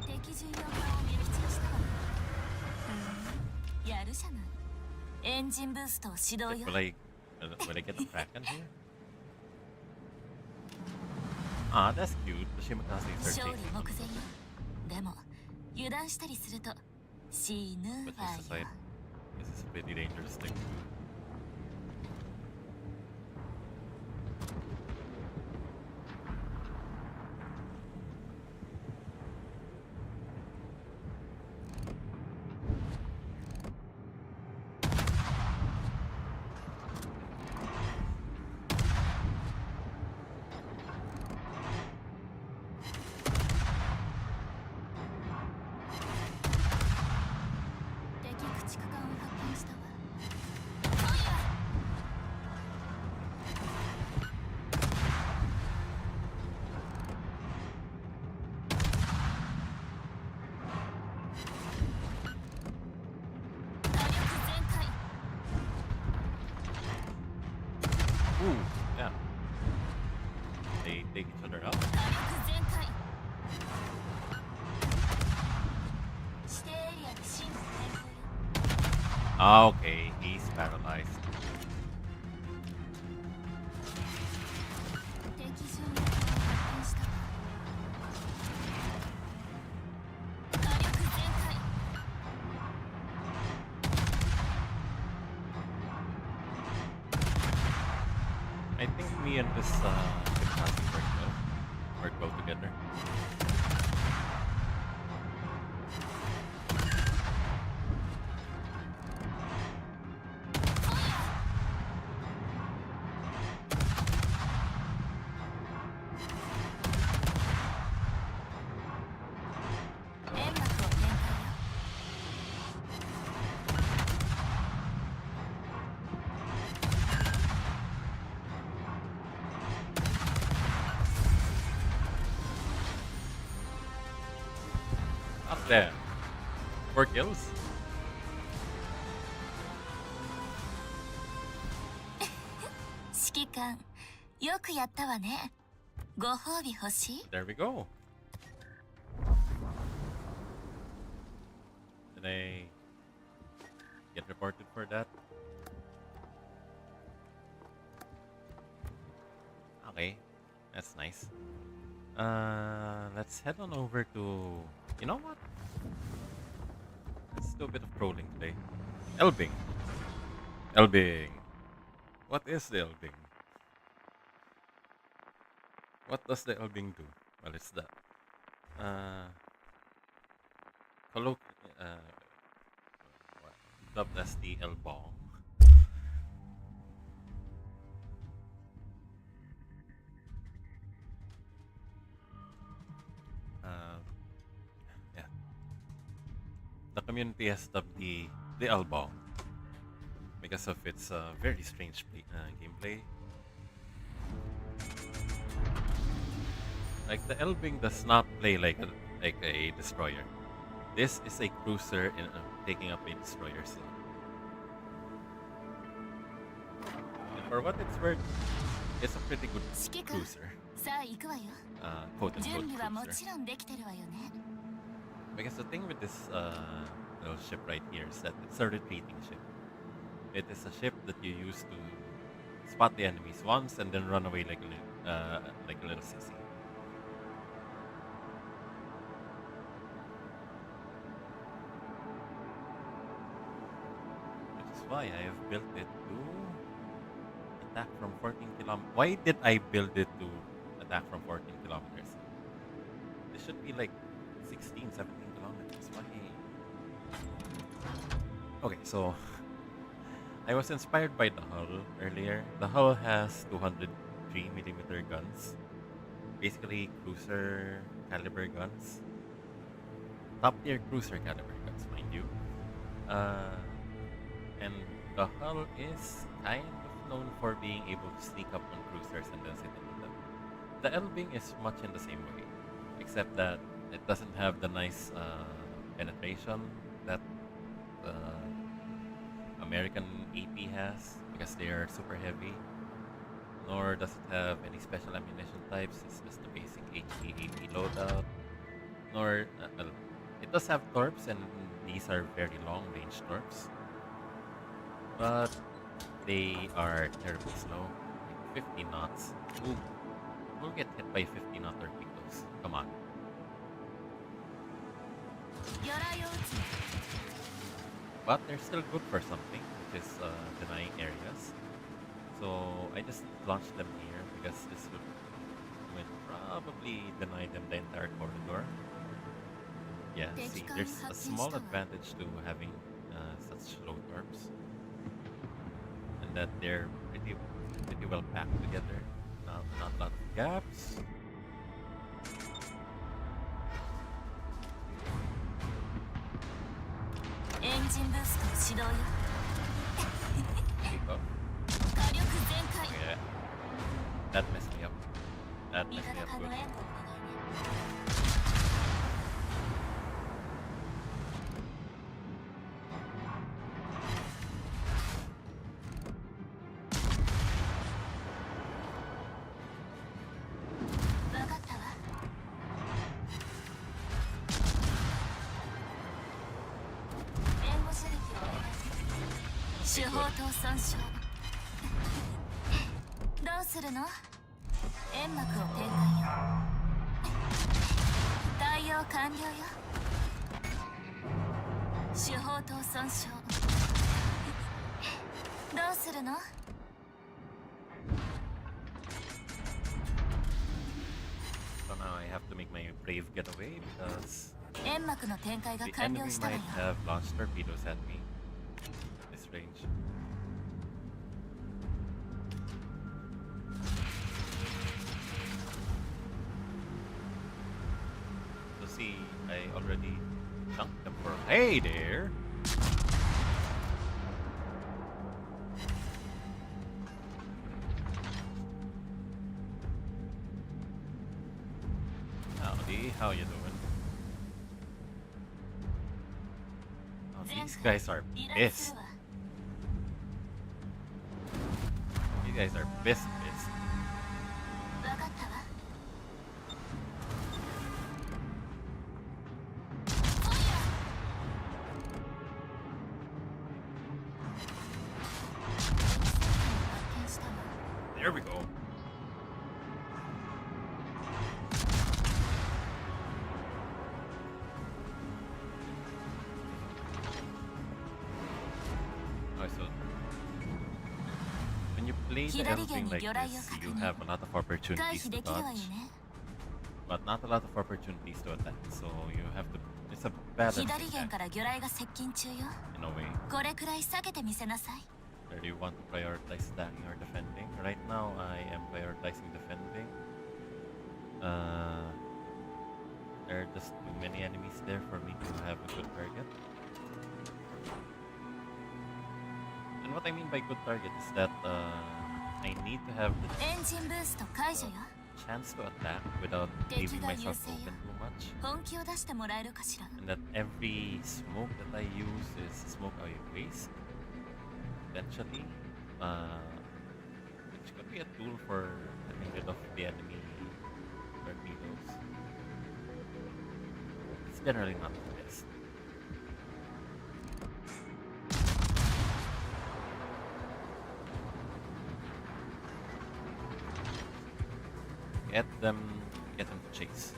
敵巡洋艦を撃墜したわやるじゃないエンジンブーストを始動よ Will I get a Kraken here? Ah, that's cute. Shimakaze 勝 13. 利目前よでも油断したりすると死ぬ But わ this is よ this is a pretty dangerous thing. Ooh, yeah. They take each other out. 火力全開指定エリアに進路変更よ Ah, okay, he's paralyzed. 敵巡洋艦を発見したわ火力全開 I think me and this Kamikaze work well together. Up there. 4 kills? 指揮官、よくやったわね。ご褒美欲しい？ There we go. Did I get reported for that? Okay, that's nice. Let's head on over to... You know what? Let's do a bit of trolling today. Elbing. Elbing. What is the Elbing? What does the Elbing do? Well, it's the... What? Dubbed as the Elbong. Yeah. The community has dubbed the Elbong because of its very strange gameplay. Like the Elbing does not play like a destroyer. This is a cruiser in taking up a destroyer slot. And for what it's worth, it's a pretty good 指揮官、 cruiser. さあ行くわよ。 Quote 準 unquote 備はも cruiser. ちろんできてるわよね。 Because the thing with this little ship right here is that it's a retreating ship. It is a ship that you use to spot the enemies once and then run away like a little sissy. Which is why I have built it to attack from 14 kilometers. Why did I build it to attack from 14 kilometers? This should be like 16, 17 kilometers. Why? Okay, so I was inspired by the hull earlier. The hull has 203mm guns. Basically cruiser caliber guns. Top tier cruiser caliber guns, mind you. And the hull is kind of known for being able to sneak up on cruisers and then sit into them. The Elbing is much in the same way, except that it doesn't have the nice penetration that the American AP has because they are super heavy. Nor does it have any special ammunition types. It's just the basic HP AP loadout. Nor it does have torps, and these are very long range torps. But they are terribly slow. Like 50 knots. Ooh, we'll get hit by 50 knot torpedoes. Come on. 魚雷を撃つの。 But they're still good for something, which is denying areas. So I just launched them here because this would probably deny them the entire corridor. Yeah, see, there's a small advantage to having such low torps. And that they're pretty well packed together. Not a lot of gaps. Engine boost 始動よ。 Keep up. 火力全開。 Yeah. That messed me up. That 味 messed me 方 up 艦の good. 援護をお願いね。 わかったわ。援護射撃をお願いします。手法塔損傷。どうするの？煙幕を展開よ。対応完了よ。手法塔損傷。どうするの？ So now I have to make my brave getaway because 煙幕の展開が the 完了 enemy したわ might よ have launched torpedoes at me at this range. So see, I already chunked them for hey there. Howdy, how you doing? Oh, these guys are 依頼す pissed. るわ You guys are pissed, pissed. 分かったわ There we go. Oh, so when you play the 左舷 everything に like 魚雷を this, 確 you 認 have a lot of 回 opportunities 避 to できるわよ dodge, ね but not a lot of opportunities to attack. So you have to. It's a balancing 左舷 act から魚雷が接近中よ in a way. これくらい避けてみせなさい Where do you want to prioritize attacking or defending? Right now, I am prioritizing defending. There are just too many enemies there for me to have a good target. And what I mean by good target is that I need to have the エンジンブースト解除よ chance to attack without leaving myself open too much. 本気を出してもらえるかしら And that every smoke that I use is smoke I waste. Eventually, which could be a tool for getting rid of the enemy torpedoes. It's generally not the best. Get them to chase.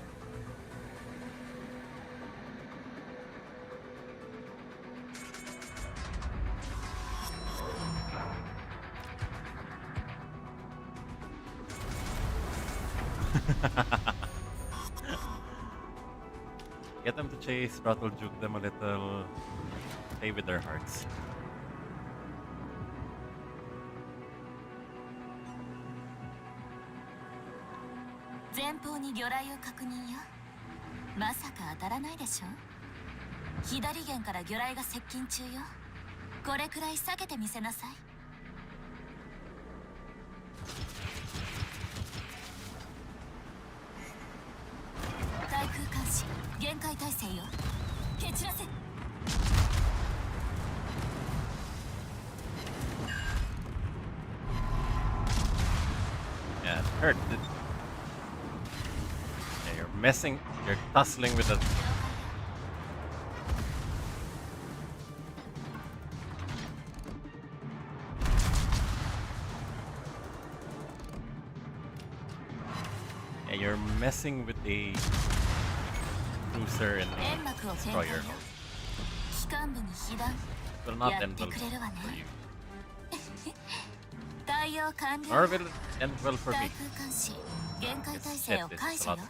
Get them to chase, throttle juke them a little, play with their hearts. 前方に魚雷を確認よまさか当たらないでしょ左舷から魚雷が接近中よこれくらい避けてみせなさい対空監視限界態勢よ蹴散らせ Yeah, it hurt. Yeah, you're tussling with the. Yeah, you're messing with the cruiser and 煙 the 幕を展開よ destroyer. 機関部に被弾 Will not やっ end て well くれるわね for you. 対応完了 Nor will it end well for 対 me. 空監視限界 This 態勢 shit を is 解 a 除 lot. よ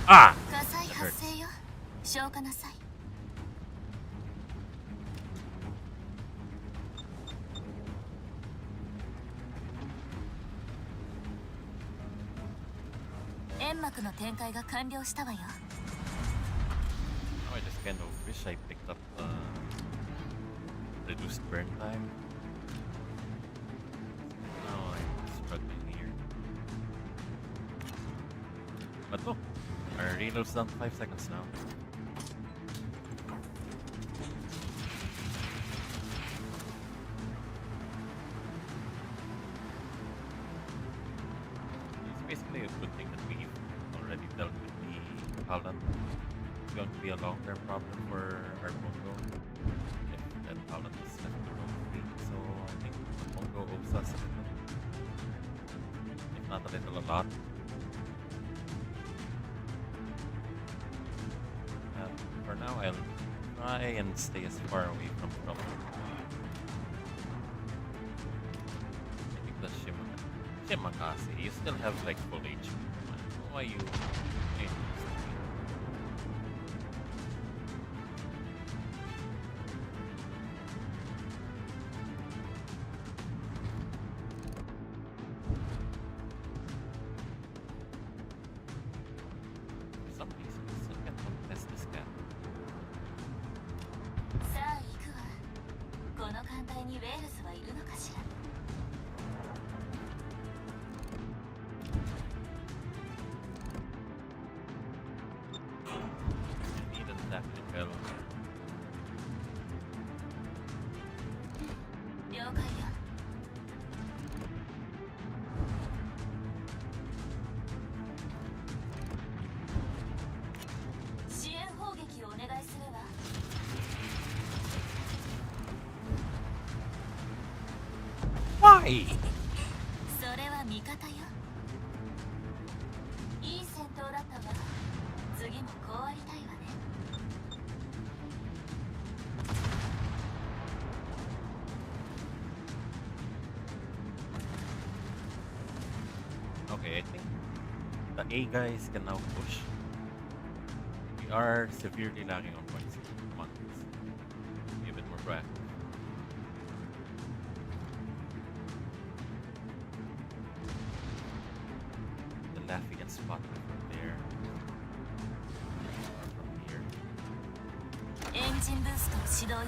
Ah! 火災 That 発 hurts. 生よ消火なさい煙幕の展開が完了したわよ Now I just kind of wish I picked up reduced burn time. Now I'm struggling here. But look, our reload's down to 5 seconds now. It's basically a good thing that we've already dealt with the Holland. It's going to be a long-term problem for our Pongo if that Holland is left to roam free. So I think the Pongo owes us a little. If not a little, a lot. For now, I'll try and stay as far away from trouble. I think the Shimakase, you still have like full HP. Why you 隊にウェールズはいるのかしら。Need an tactical. 了解よ。支援砲撃をお願いするわ。Why? それは味方よ。いい戦闘だったわ。次もこうありたいわね。Okay, I think the A guys can now push. We are severely lagging on points here. Come on, please. Be a bit more proactive. The laughing and spot from there. From here. エンジンブースト始動よ。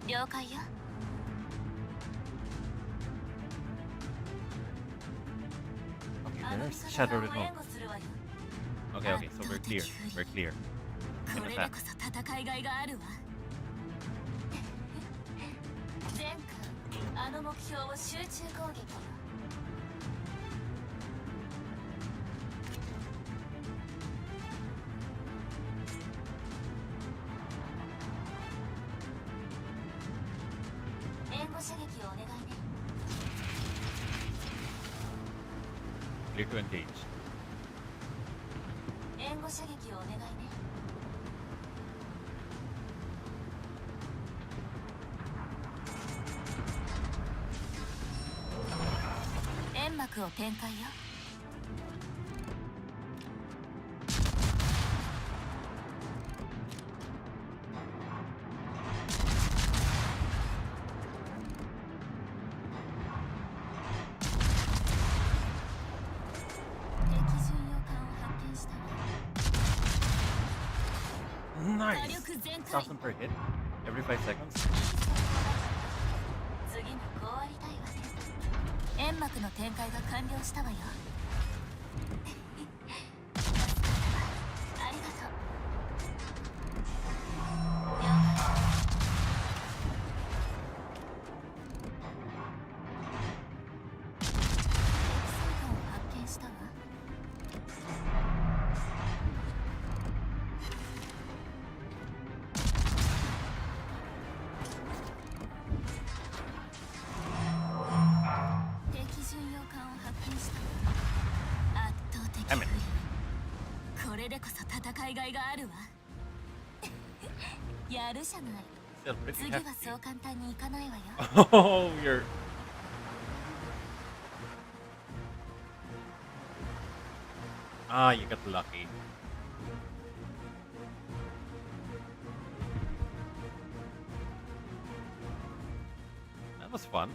了解よ。Okay, there's Shadow Remote. Okay, okay, so we're clear. We're clear. これでこそ戦いがいがあるわ。前回あの目標を集中攻撃よ。援護射撃をお願いね。 Clear to engage. 援護射撃をお願いね。煙幕を展開よ。敵巡洋艦を発見したわ。 火 Nice! 力全開。 1000 per hit every 5 seconds. 次もこうありたいわね。煙幕の展開が完了したわよ。ありがとう。了解。敵戦艦を発見したわ。敵巡洋艦を発見したわ。圧倒的不利。これでこそ戦いがいがあるわ。やるじゃない。 Still pretty 次は hefty. そう簡単にいかないわよ。 Oh, you're. Ah, you got lucky. That was fun.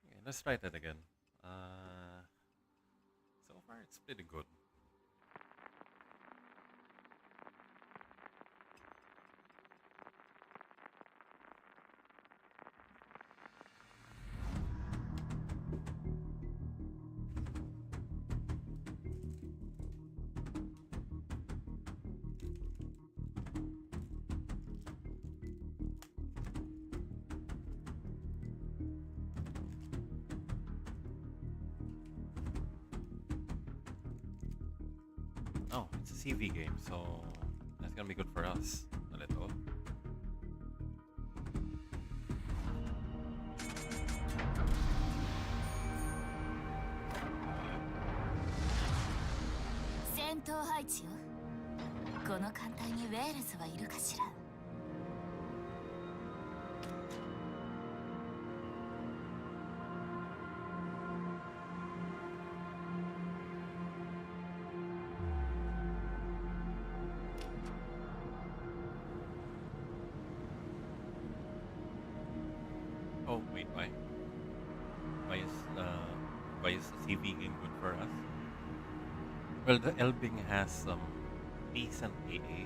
Okay, let's try that again. So far it's pretty good. Oh, it's a CV game, so that's gonna be good for us a little. 戦闘配置よ。この艦隊にウェールズはいるかしら。Oh wait, why? Why is uh why is CV game good for us? Well, the Elbing has some decent AA.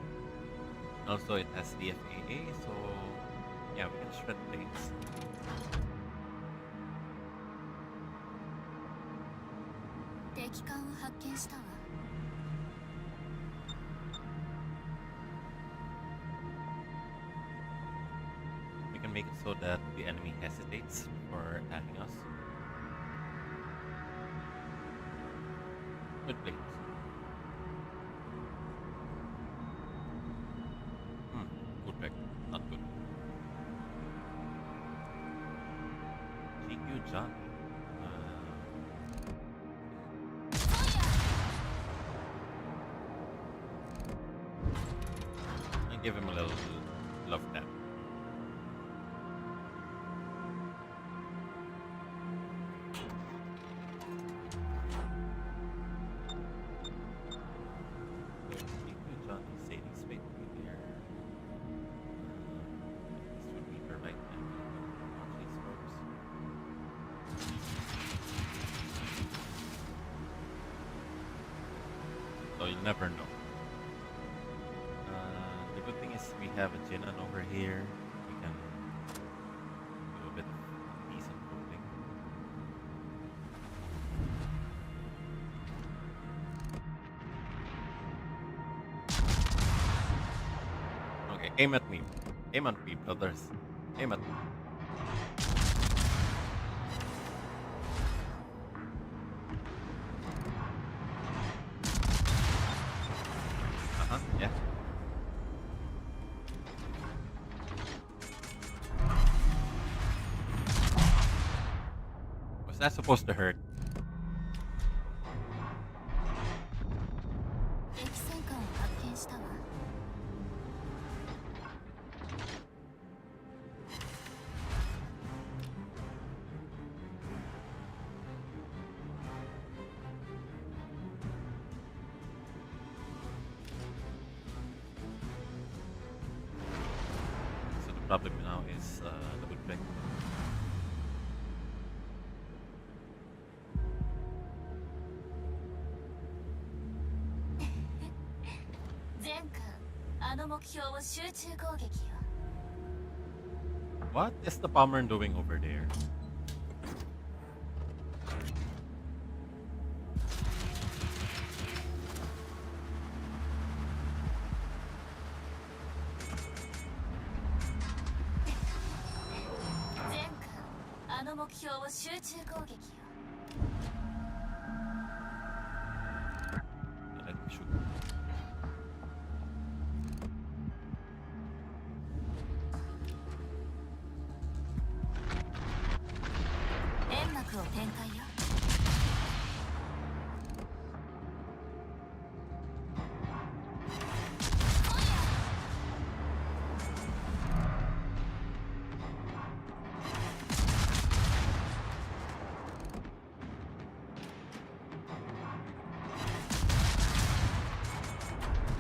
Also, it has DFAA, so yeah, we can shred things. 敵艦を発見したわ。 We can make it so that the enemy hesitates before attacking us. Good place. Hmm, good pick. Not good. GQ John. I give him a little love tap. GQ John is sailing straight through there. This would be her right hand. Chase ropes. So you'll never know. The good thing is we have a Jinan over here. We can do a bit of decent moving. Okay, aim at me. Aim at me, brothers. Aim at me. Uh-huh, yeah. Was that supposed to hurt? 敵戦艦を発見したわ。 So the problem now is double click. 全艦あの目標を集中攻撃よ。 What is the bomber doing over there? Let him shoot. 煙幕を展開よ。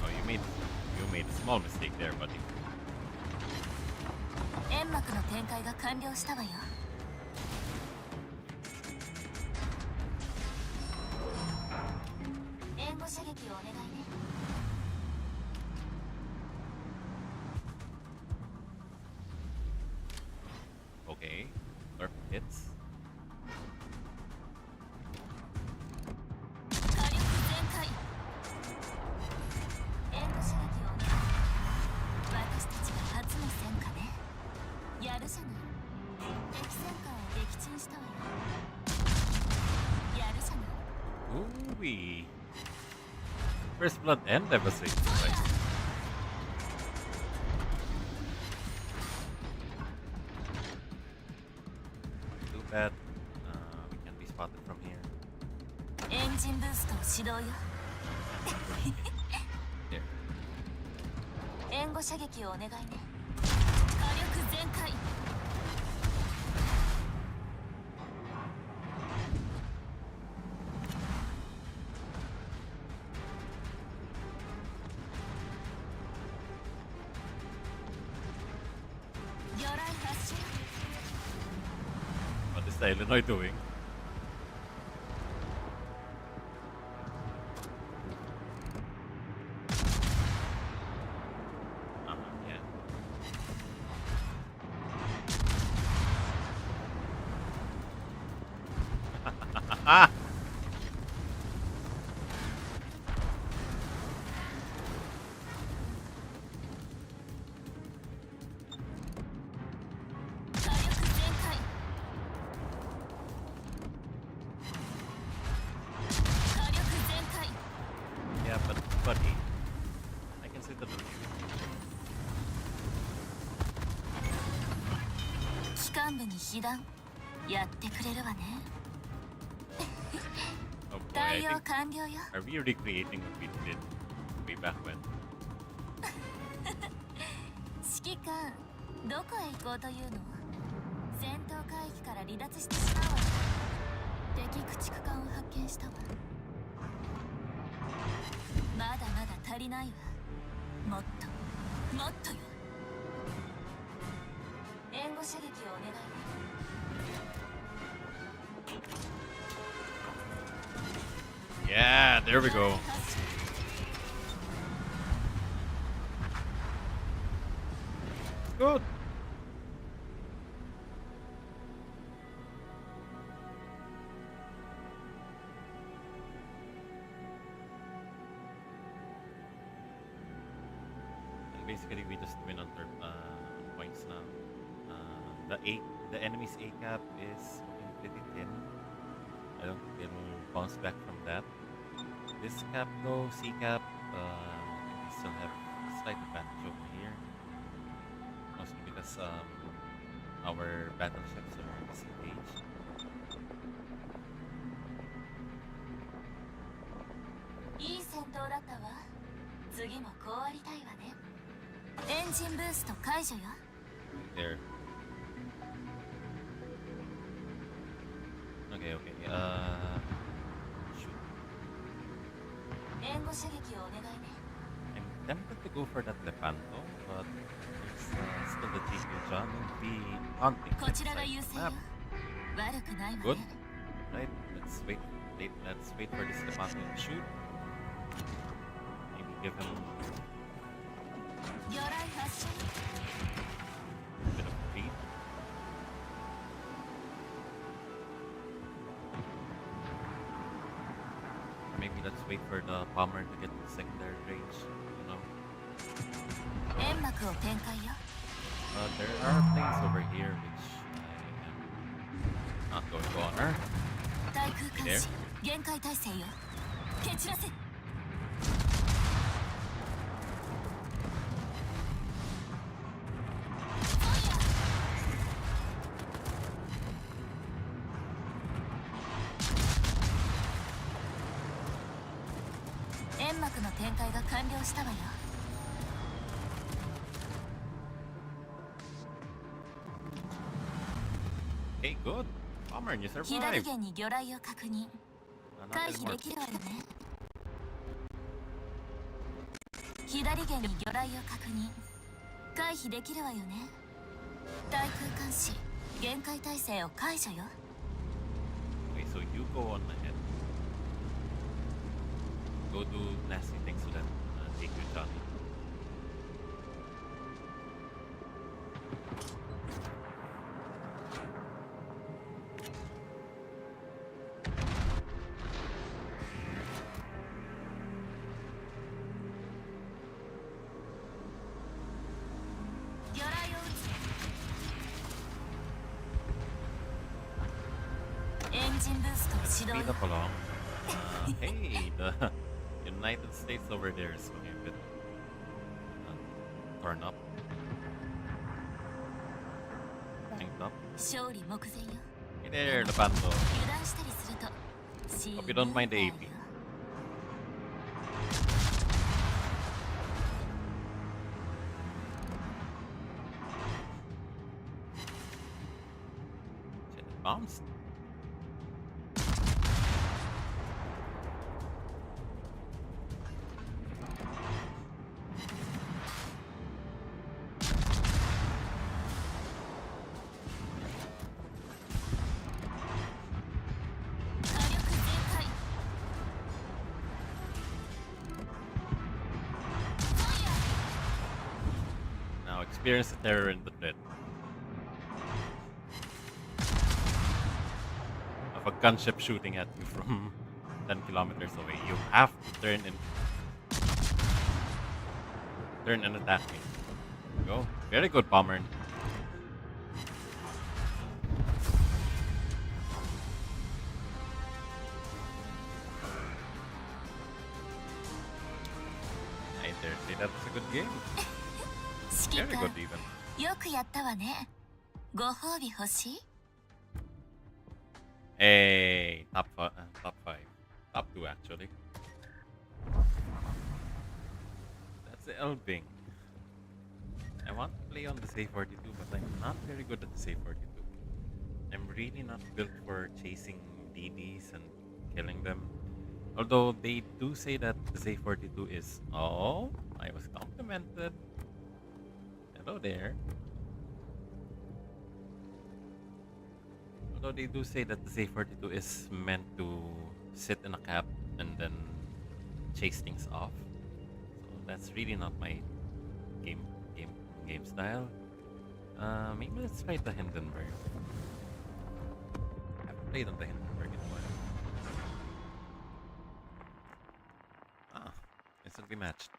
Oh, you made a small mistake there, buddy. 煙幕の展開が完了したわよ。 援護射撃をお願いね。 Okay, perfect hits. 火力全開。援護射撃をお願い。私たちが初の戦果ね。やるじゃない。敵戦艦を撃沈したわよ。やるじゃない。 Ooh-wee. First blood and devastation. Right? Too bad. We can be spotted from here. エンジンブーストを始動よ。 There. 援護射撃をお願いね。火力全開。 魚雷発射。Illinois doing? Yeah. Yeah, but buddy, I can see the loot. 機関部に被弾やってくれるわね。 Oh boy, I 対応 think 完了よ。 are we recreating what we did way back when? 指揮官、どこへ行こうというの？戦闘海域から離脱してしまうわ。敵駆逐艦を発見したわ。まだまだ足りないわ。もっともっとよ。援護射撃をお願いね。 Yeah, there we go. Good. And basically, we just win on points now. The enemy's A cap is looking pretty thin. I don't think it'll bounce back from that. This cap though, C cap, we still have a slight advantage over here. Mostly because our battleships are disengaged. いい戦闘だったわ。次もこうありたいわね。エンジンブースト解除よ。 There. Okay, okay. Shoot. 援護射撃をお願いね。 I'm tempted to go for that Lepanto, but it's still the GQ John will be hunting. こちらが優勢よ。 Map. 悪くないわ Good. ね。 Right, let's wait for this Lepanto to shoot. Maybe give him 魚雷発射。 a bit of feed. Maybe let's wait for the bomber to get to secondary range, you know. 煙幕を展開よ。 There are planes over here which I am not going to honor. 対空監視限界態勢よ。蹴散らせ。 煙幕の展開が完了したわよ。 Hey, good. Bomber, you 左 survived. 舷に魚雷を確認。 Not 回避 anymore. できるわよね。左舷に魚雷を確認。回避できるわよね。対空監視限界態勢を解除よ。 Okay, so you go on ahead. Go do nasty things to that GQ Johnny. Let's speed up along. Hey, the United States over there is looking a bit torn up. Tanked up. 勝利目前よ。 Hey there, the Panto. 油断したりすると Hope you don't mind the AP. Shit, it bounced. Experience the terror and the dread of a gunship shooting at you from 10 kilometers away. You have to turn and attack me. Go. Very good, Bomber. I dare say that was a good game. 指揮 Very 官 good even. よくやったわね。ご褒美欲しい？ Hey, top 5. Top 2 actually. That's the Elbing. I want to play on the C42, but I'm not very good at the C42. I'm really not built for chasing DDs and killing them. Although they do say that the C42 is... Oh, I was complimented. Hello there. Although they do say that the C42 is meant to sit in a cap and then chase things off. So that's really not my game game style. Maybe let's try the Hindenburg. I haven't played on the Hindenburg in a while. Ah, instantly matched.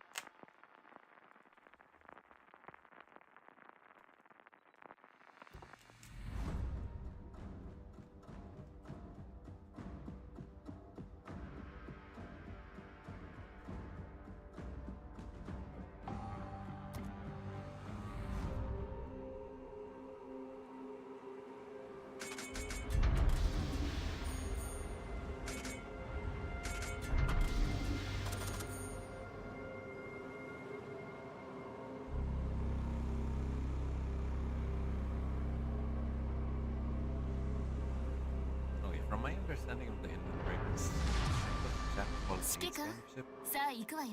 Okay, from my understanding of the Hindenburg, it's kind of Jack of all trades kind of ship. さあ行くわよ。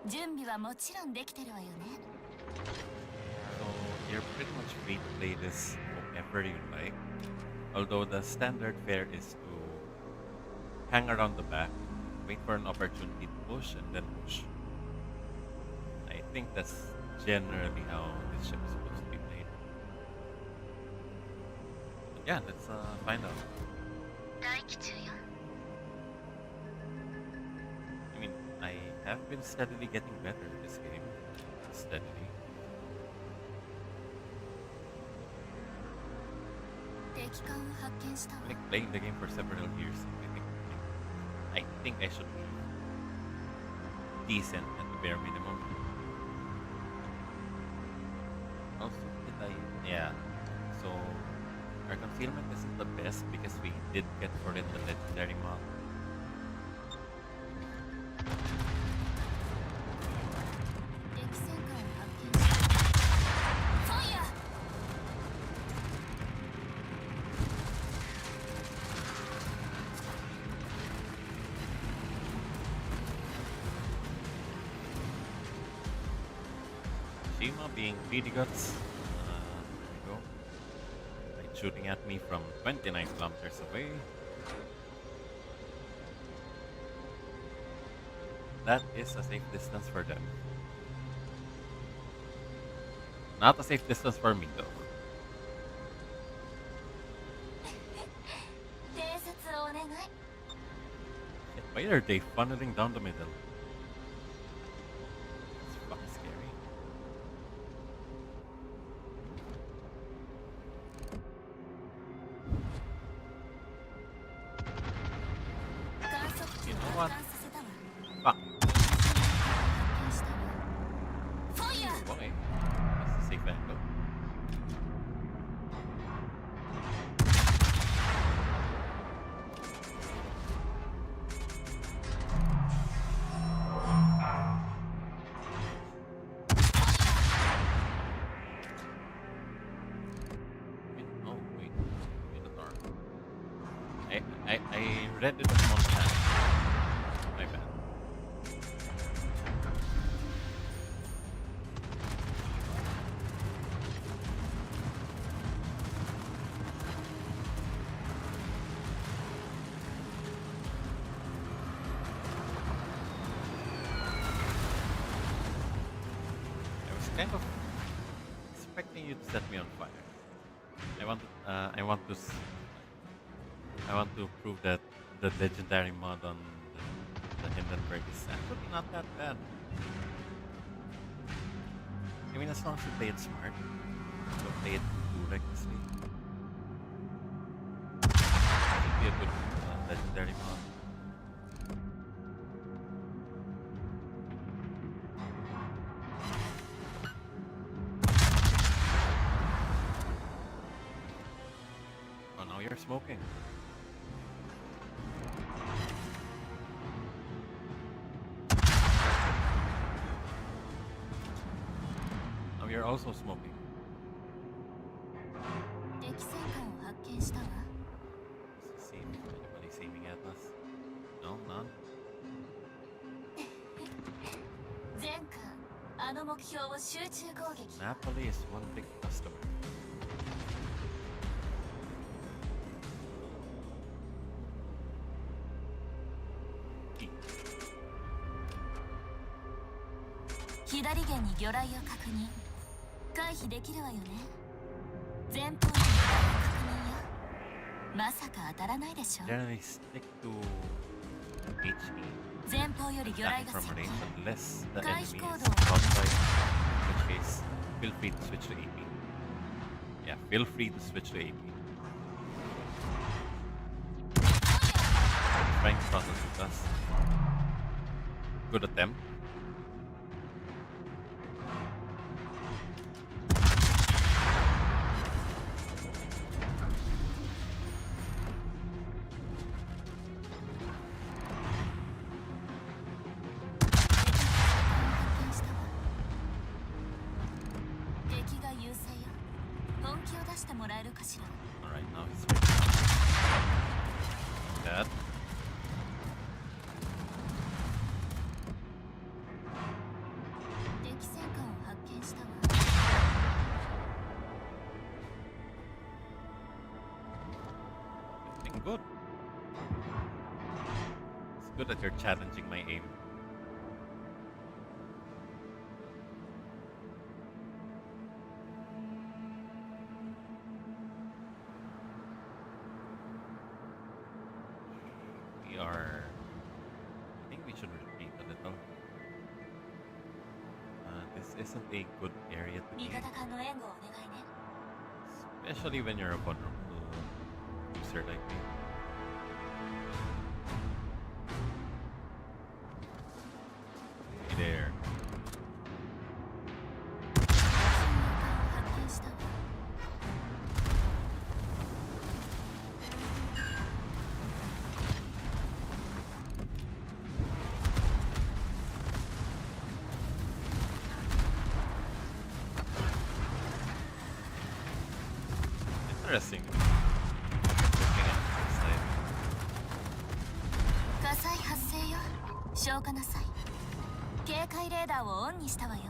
準備はもちろんできてるわよね。 So you're pretty much free to play this however you like. Although the standard fare is to hang around the back, wait for an opportunity to push, and then push. I think that's generally how this ship is supposed to be played. But yeah, let's find out. 待機中よ。 I mean, I have been steadily getting better at this game. Steadily. 敵艦を発見したわ。 Like playing the game for several years. I think I should be decent at the bare minimum. Also, yeah. So our concealment isn't the best because we did get for it the legendary mod. 敵戦艦を発見した。ファイヤー。 Shima being greedy guts. There we go. Like shooting at me from 29 kilometers away. That is a safe distance for them. Not a safe distance for me though. 偵察をお願い。 Why are they funneling down the middle? It's fucking scary. 観測機 You を know 発 what? 艦させたわ。 Fuck. 発見したわ。ファイヤー。 Okay. That's a safe angle. Oh wait, Minotaur. I read it as Montana. My bad. I was kind of you to set me on fire. I want to prove that the legendary mod on the Hindenburg is actually not that bad. I mean, as long as you play it smart, don't play it too recklessly. It should be a good legendary mod. Oh, now you're smoking. Now you're also smoking. 敵戦艦を発見したわ。 See anybody aiming at us? No, none. 全艦あの目標を集中攻撃。 Napoli is one big customer. 左舷に魚雷を確認。回避できるわよね。前方に魚雷を確認よ。まさか当たらないでしょ。 Generally stick to HE. 前方より魚雷 Attacking が from 接 range 近。 unless the 回 enemy 避 is 行動を。 outside, in which case, feel free to switch to AP. Yeah, feel free to switch to AP. Trying to process with us. Good attempt. Alright, now he's ready. That. Looking good. It's good that you're challenging my aim. I think we should retreat a little. This isn't a good area to be, especially when you're a vulnerable user like me. Hey there. Interesting. Looking at this side. 火災発生よ。消火なさい。警戒レーダーをオンにしたわよ。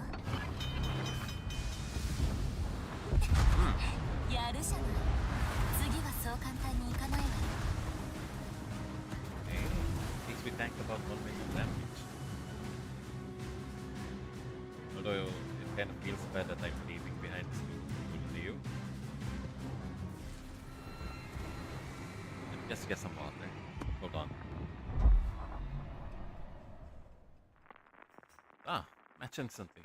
やるじゃない。次はそう簡単にいかないわよ。 Okay. At least we tanked about 1 million damage. Although it kind of feels bad that I'm leaving behind this to you. Just get some water. Hold on. Ah, match instantly.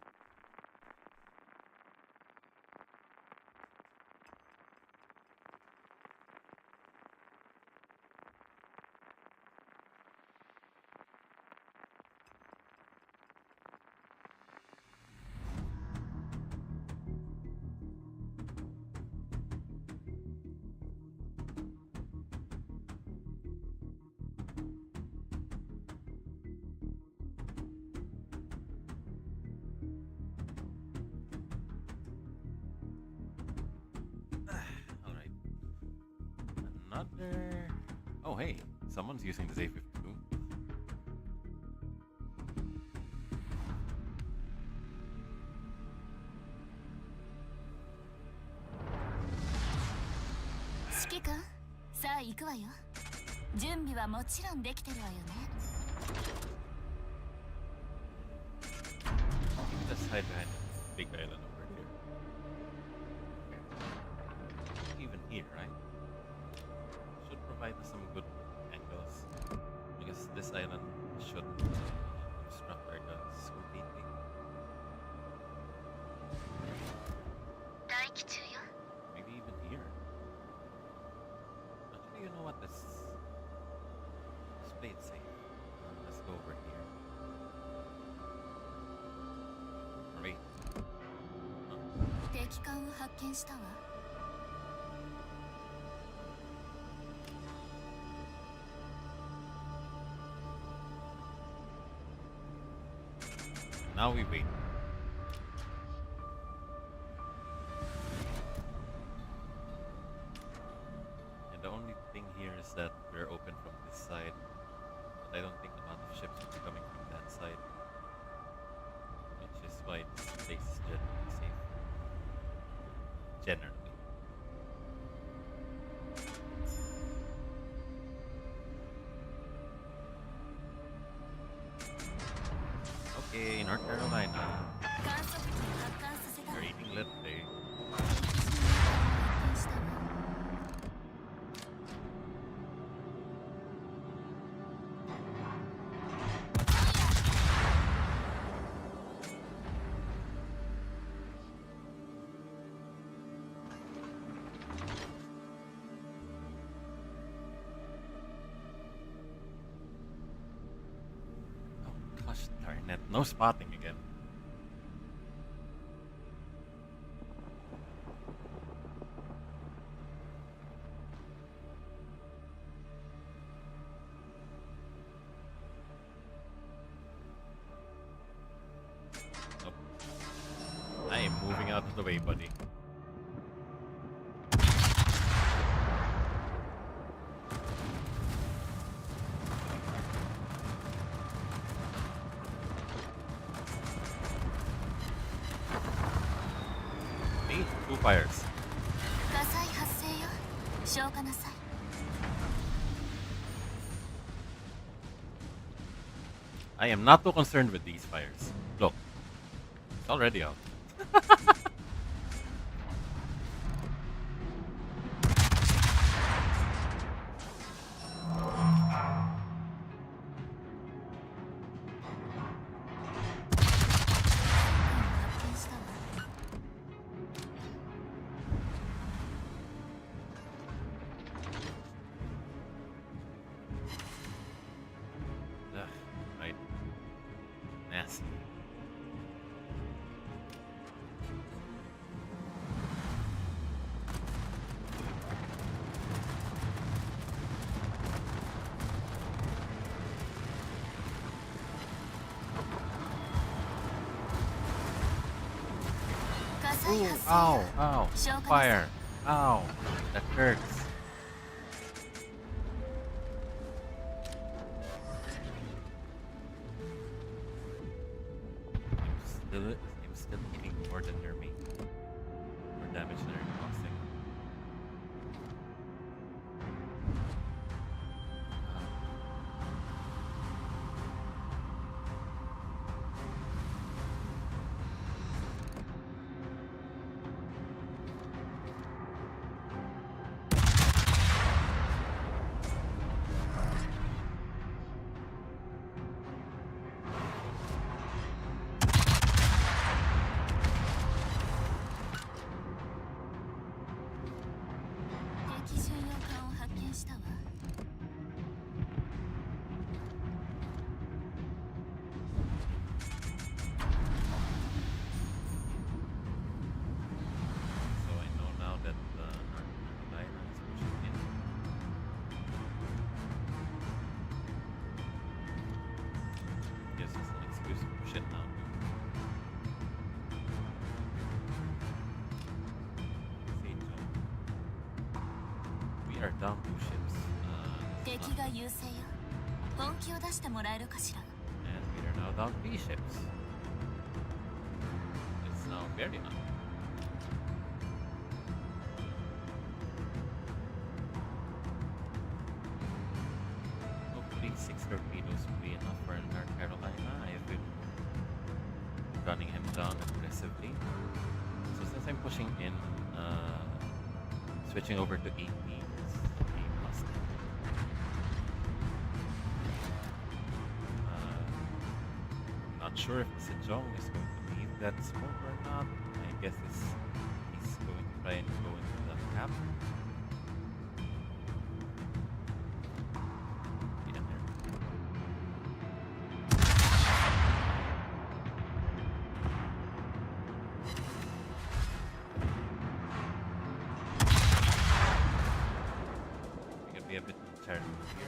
Another... Oh, hey. Someone's using this A52. Shiki-kun, さあ行くわよ。準備はもちろんできてるわよね。Just hide behind the big island over here. here, right? Should provide us some good angles. Because this island should obstruct our guns completely. 待機中よ。 Maybe even here. Actually, you know what? Let's play it safe. Let's go over here. Or wait. 敵艦を発見したわ。 Now we wait. And the only thing here is that we're open from this side. But I don't think a lot of ships will be coming from that side. Which is why this place is generally safe. Generally. Okay, North Carolina. 観測機を発艦させたわ。 We're eating lit today. 敵陣を発見したわ。 Oh gosh darn it. No spotting again. Nope. I am moving out of the way, buddy. Me? Two fires. 火災発生よ。消火なさい。 I am not too concerned with these fires. Look, it's already out. Ugh, right. Nasty. Ooh, ow, ow. Fire. Ow. That hurts. I'm still hitting more than you're making. More damage than you're causing. So I know now that North Carolina is pushing in. Gives us an excuse to push it now. Safe zone. We are down 2 ships. 敵が優勢よ。本気を出してもらえるかしら。 And we are now down 3 ships. It's now very hot. Hopefully 6 torpedoes will be enough for North Carolina. I've been gunning him down aggressively. So since I'm pushing in Switching over to 80 is a must. Not sure if Sejong is going to leave that smoke or not. I guess he's going to try and go into the cap. Yeah, there. We can be a bit charitable here.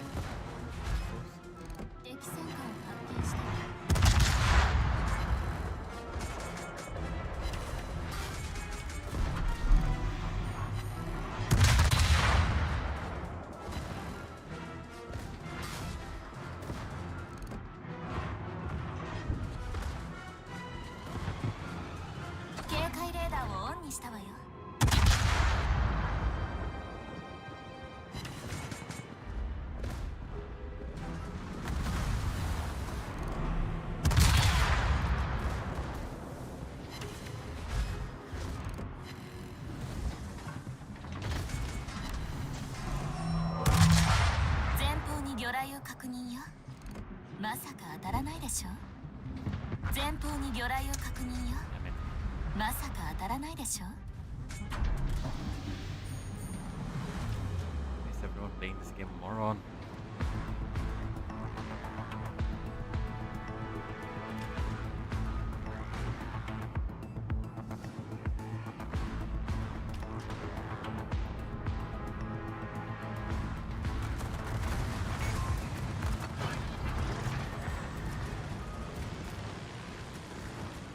I 敵戦果を発見した。警戒レーダーをオンにしたわよ。前方に魚雷を確認よ。まさか当たらないでしょ。前方に魚雷を確認よ。 Damn it. まさか当たらないでしょ。 Is everyone playing this game moron?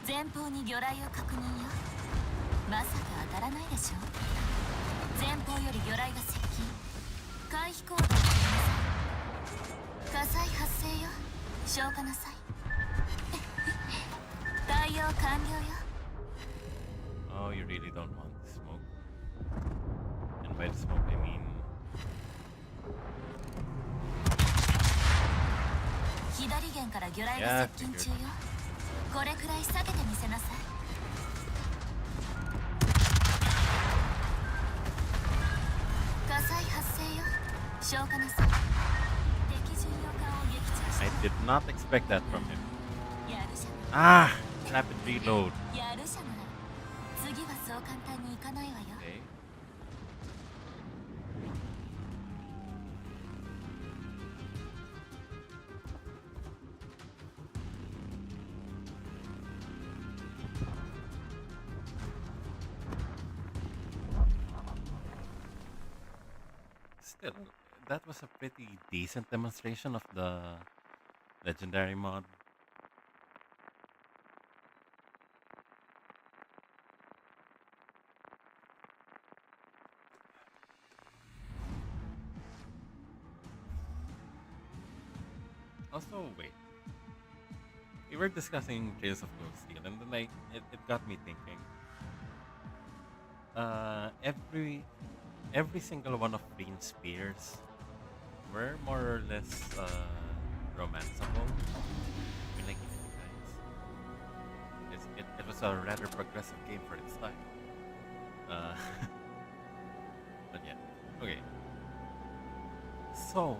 前方に魚雷を確認よ。まさか当たらないでしょ。前方より魚雷が接近。回避行動を取りなさい。火災発生よ。消火なさい。対応完了よ。 Oh, you really don't want the smoke. And by the smoke, I mean 左舷から魚雷が接近中よ。これくらい避けてみせなさい。火災発生よ。消火なさい。敵巡洋艦を撃墜し I did not expect that from him. た。やるじゃ Ah, rapid reload. ない。やるじゃない。次はそう簡単にいかないわよ。 Okay. Still, that was a pretty decent demonstration of the legendary mod. Also, wait. We were discussing Trails of Cold Steel, and then it got me thinking. Every single one of Green Spears were more or less romanceable. I mean, like, you guys, it was a rather progressive game for its time. Uh, but yeah, okay. So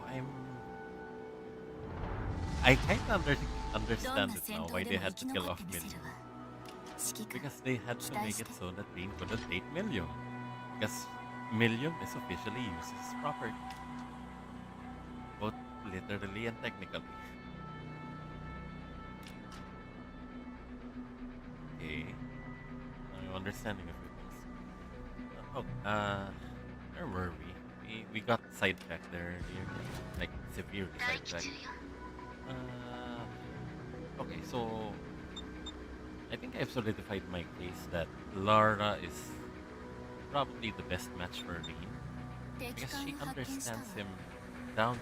I kind of どん understand な it 戦 now 闘 why で they も had 生 to き kill 残っ off てみせ Million. るわ。指揮官 Because they had to make it so that Green couldn't date Million. Because Million is officially used as property. Both literally and technically. Okay. I'm understanding a few things. Where were we? We got sidetracked there earlier. Like, severely sidetracked. Okay, so I think I've solidified my case that Lara is probably the best match for Reen 敵 because 艦 she を発見したわ。 understands him down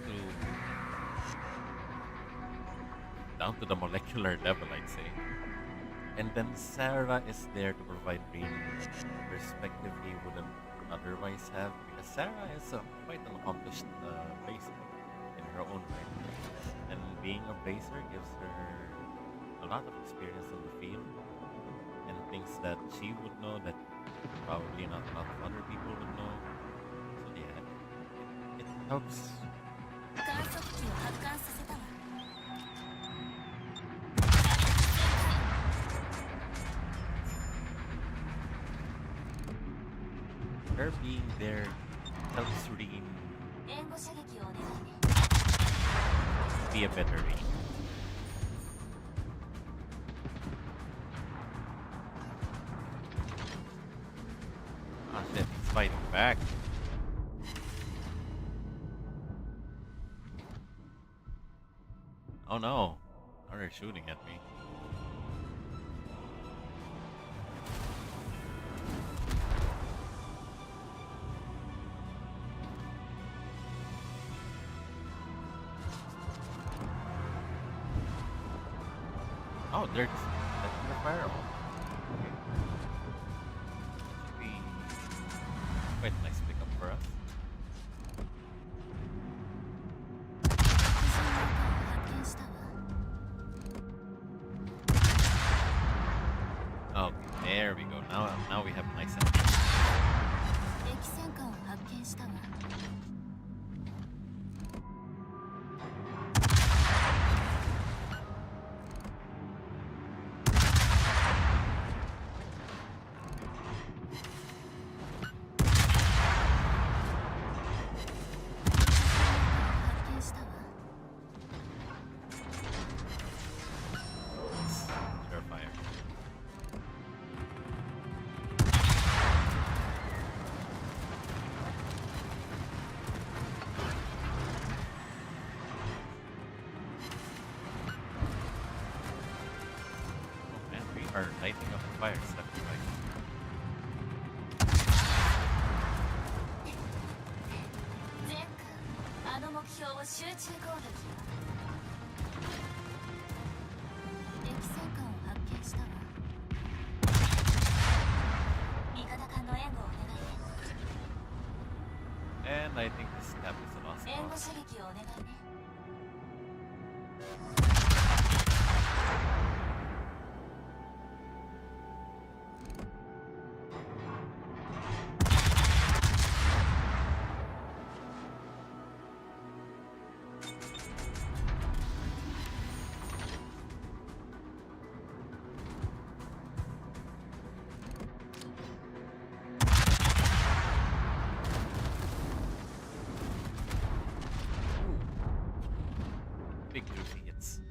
to the molecular level, I'd say. And then Sarah is there to provide Reen perspective he wouldn't otherwise have because Sarah is quite an accomplished blazer in her own right. And being a blazer gives her a lot of experience in the field and things that she would know that probably not a lot of other people would know. Helps. 観測機を発艦させたわ。 Her being there helps Rin 援護射撃をお願いね。 be a better Rin. Ah shit, he's fighting back. Oh no. Now they're shooting at me. Oh, they're just setting the fireball. Okay. Should be quite a nice pickup for us. 発見したわ。 Okay, there we go. Now we have nice enemy. 敵戦艦を発見したわ。 発見したわ。 Sure fire. Oh man, we are lighting up the fire step by step. 全艦、あの目標を集中攻撃よ。敵戦艦を発見したわ。味方艦の援護をお願いね。 And I think this cap is a lost 援護 cause. 射撃をお願いね。 Big juicy hits.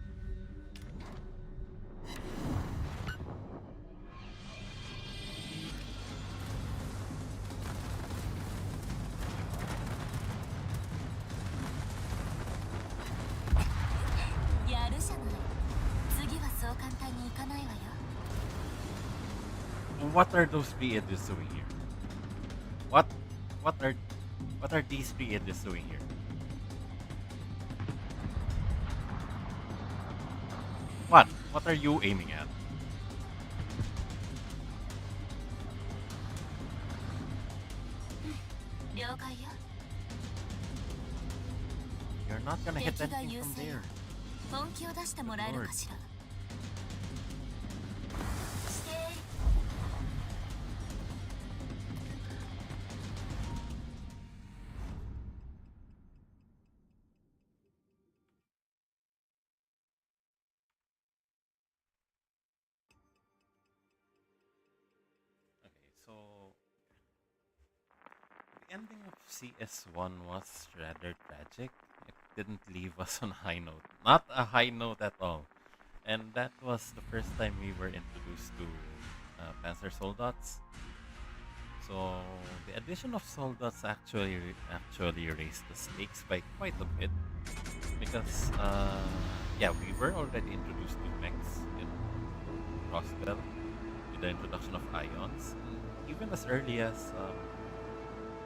やるじゃない。次はそう簡単にいかないわよ。 What are those PNs doing here? What what are what are these PNs doing here? What? What are you aiming at? 了解よ。 You're not gonna hit 敵が anything 優 from 勢よ。 there. 本気を出してもらえるかしら。して Okay, so the ending of CS1 was rather tragic. It didn't leave us on a high note. Not a high note at all. And that was the first time we were introduced to Panzer Soldats. So the addition of Soldats actually raised the stakes by quite a bit because yeah, we were already introduced to mechs in Roswell with the introduction of ions. And even as early as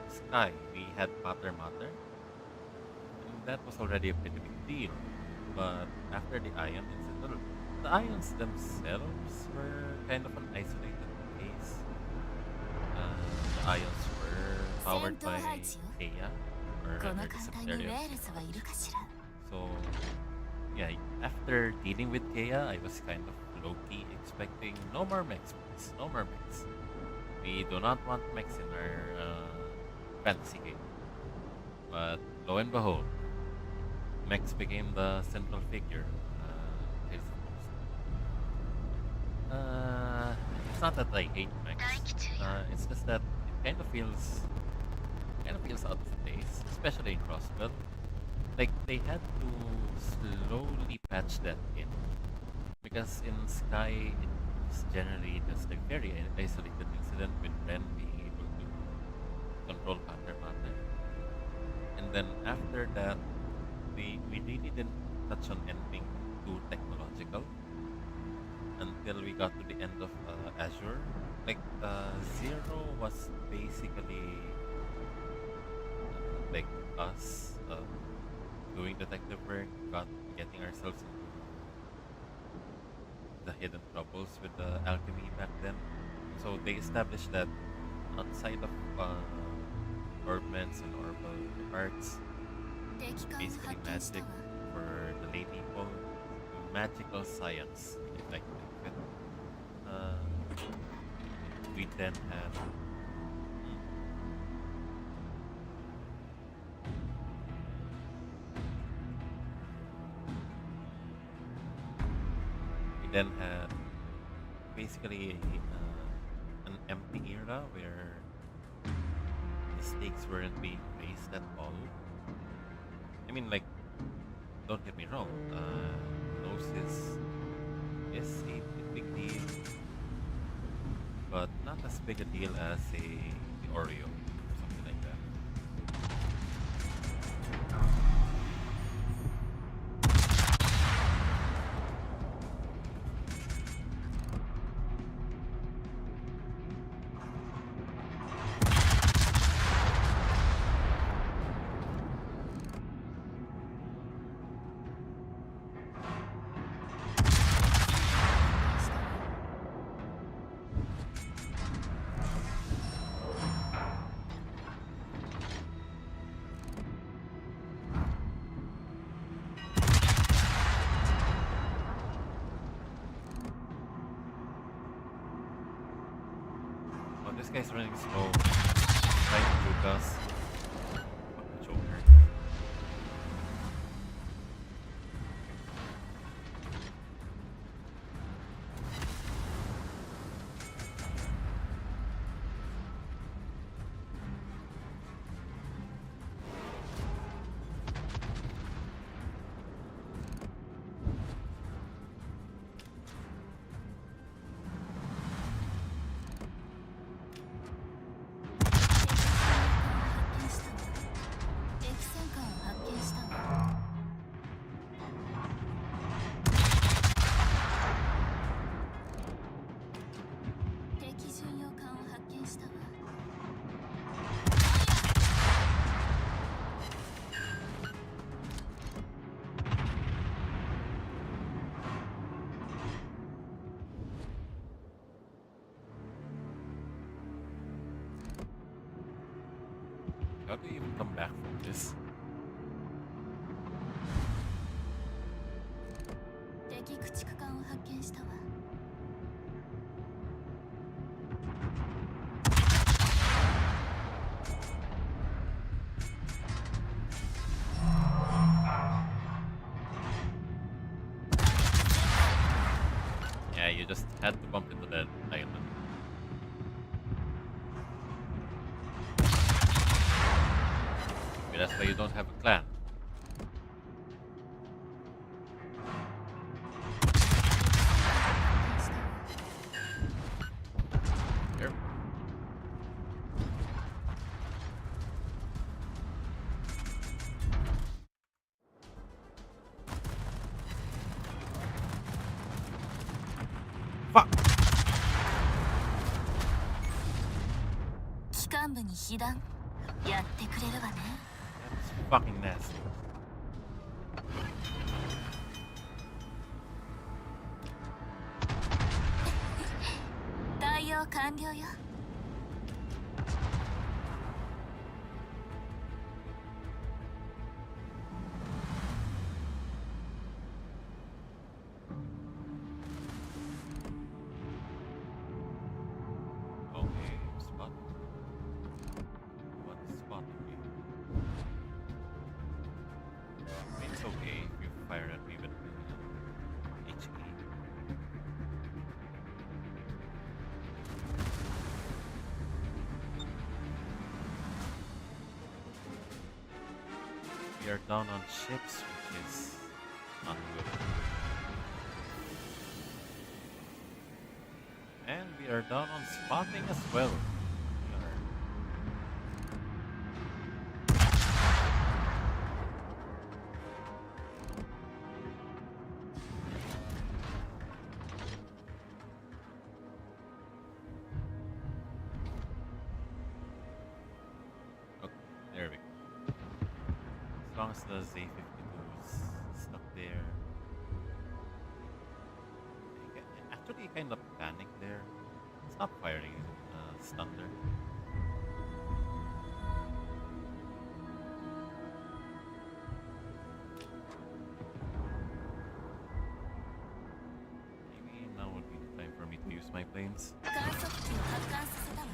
Sky, we had Pater Mater, and that was already a pretty big deal. But after the ion incident, the ions themselves were kind of an isolated case. The ions were powered by Kea, or この rather the 艦隊にウ secretary ェ of ールズはいるかしら。 So, yeah, after dealing with Kea, I was kind of low-key expecting no more mechs, please. No more mechs. We do not want mechs in our fantasy game. But lo and behold, Max became the central figure. Tales of Ghost. It's not that I hate Max. It's just that it kind of feels out of place, especially in Crossbell. Like they had to slowly patch that in because in Sky it was generally just a very isolated incident with Ren being able to control Pater, and then after that we really didn't touch on anything too technological until we got to the end of Azure. Like Zero was basically like us doing detective work, getting ourselves into the hidden troubles with the alchemy back then. So they established that outside of orbments and orbital arts, 敵艦を basically 発見した magic わ。 for the lay people, magical science, if I can think of it. Uh, we then have we then had basically an empty era where the stakes weren't being raised at all. I mean, like, don't get me wrong, Gnosis is a big deal, but not as big a deal as a the Oreo or something like that. Oh, this guy's running slow. Trying to juke us. Fucking Joker. How do you even come back from this? 敵駆逐艦を発見したわ。 Yeah, you just had to bump into that island. Maybe that's why you don't have a clan. Here. Fuck! 機関部に被弾やってくれるわね。 That's fucking nasty. 対応完了よ。 Okay, spot. What spot? Okay. we are down on ships, which is not good. And we are down on spotting as well. We are. Okay, there we go. As long as the Z52 is stuck there. Actually, kind of panicked there. It's not firing Thunder. Maybe now would be the time for me to use my planes. 観測機を発艦させたわ。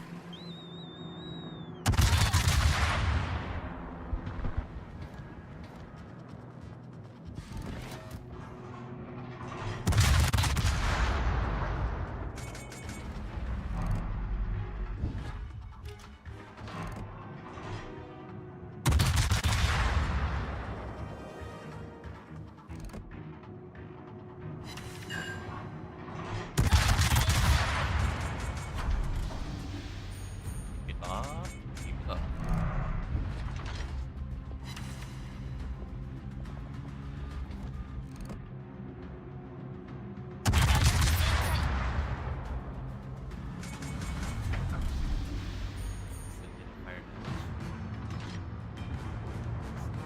Keep it up, keep it up.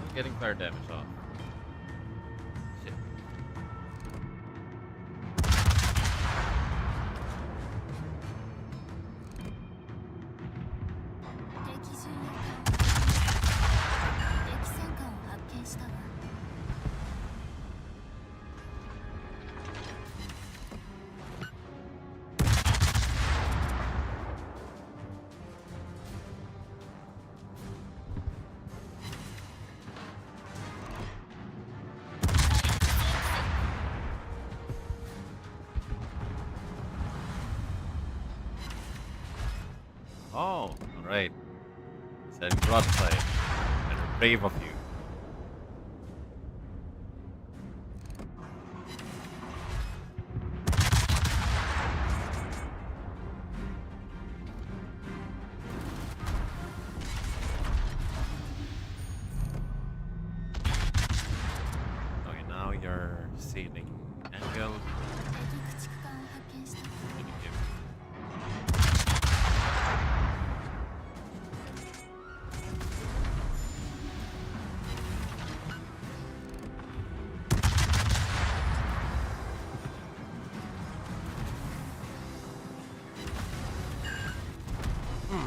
Still getting fire damage off. Shit. 敵巡洋艦敵戦艦を発見したわ。Oh, alright. Setting broadside. And brave of you. Okay, now you're sailing angle. 敵駆逐艦を発見したわ。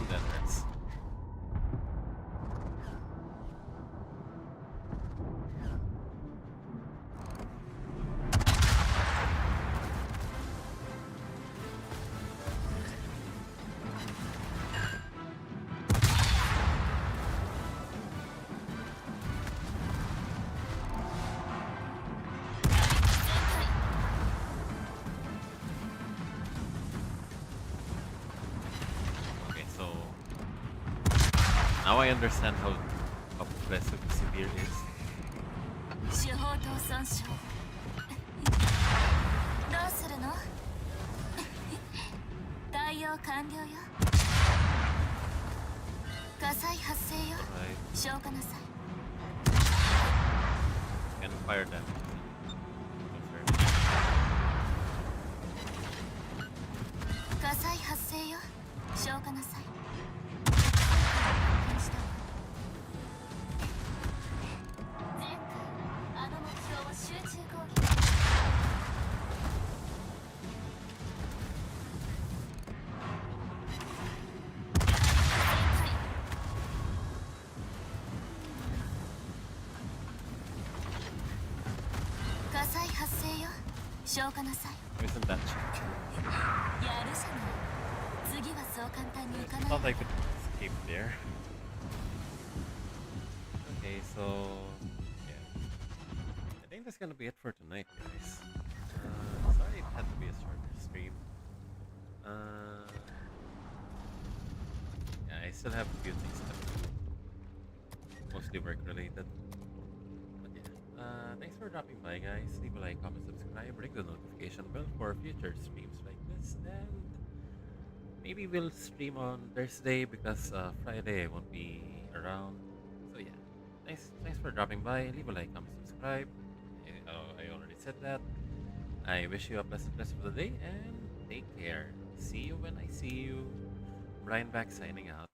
That hurts. Okay, so now I understand how oppressive severe is. 手法塔損傷。どうするの？対応完了よ。火災発生よ。 Right. 消火なさい。 Can fire damage. Confirm. 火災発生よ。消火なさい。前回あの目標を集中攻撃。火災発生よ。消火なさい。 Isn't that cheap? やるじゃない。次はそう簡単にいかない。 Thought I could escape there. Okay, so yeah, I think that's gonna be it for tonight, guys. Sorry it had to be a shorter stream. Yeah, I still have a few things to do, mostly work related. Thanks for dropping by, guys. Leave a like, comment, subscribe, ring the notification bell for future streams like this, and maybe we'll stream on Thursday because Friday I won't be around. So yeah, thanks for dropping by. Leave a like, comment, subscribe. I already said that. I wish you a pleasant rest of the day and take care. See you when I see you. Brian back signing out.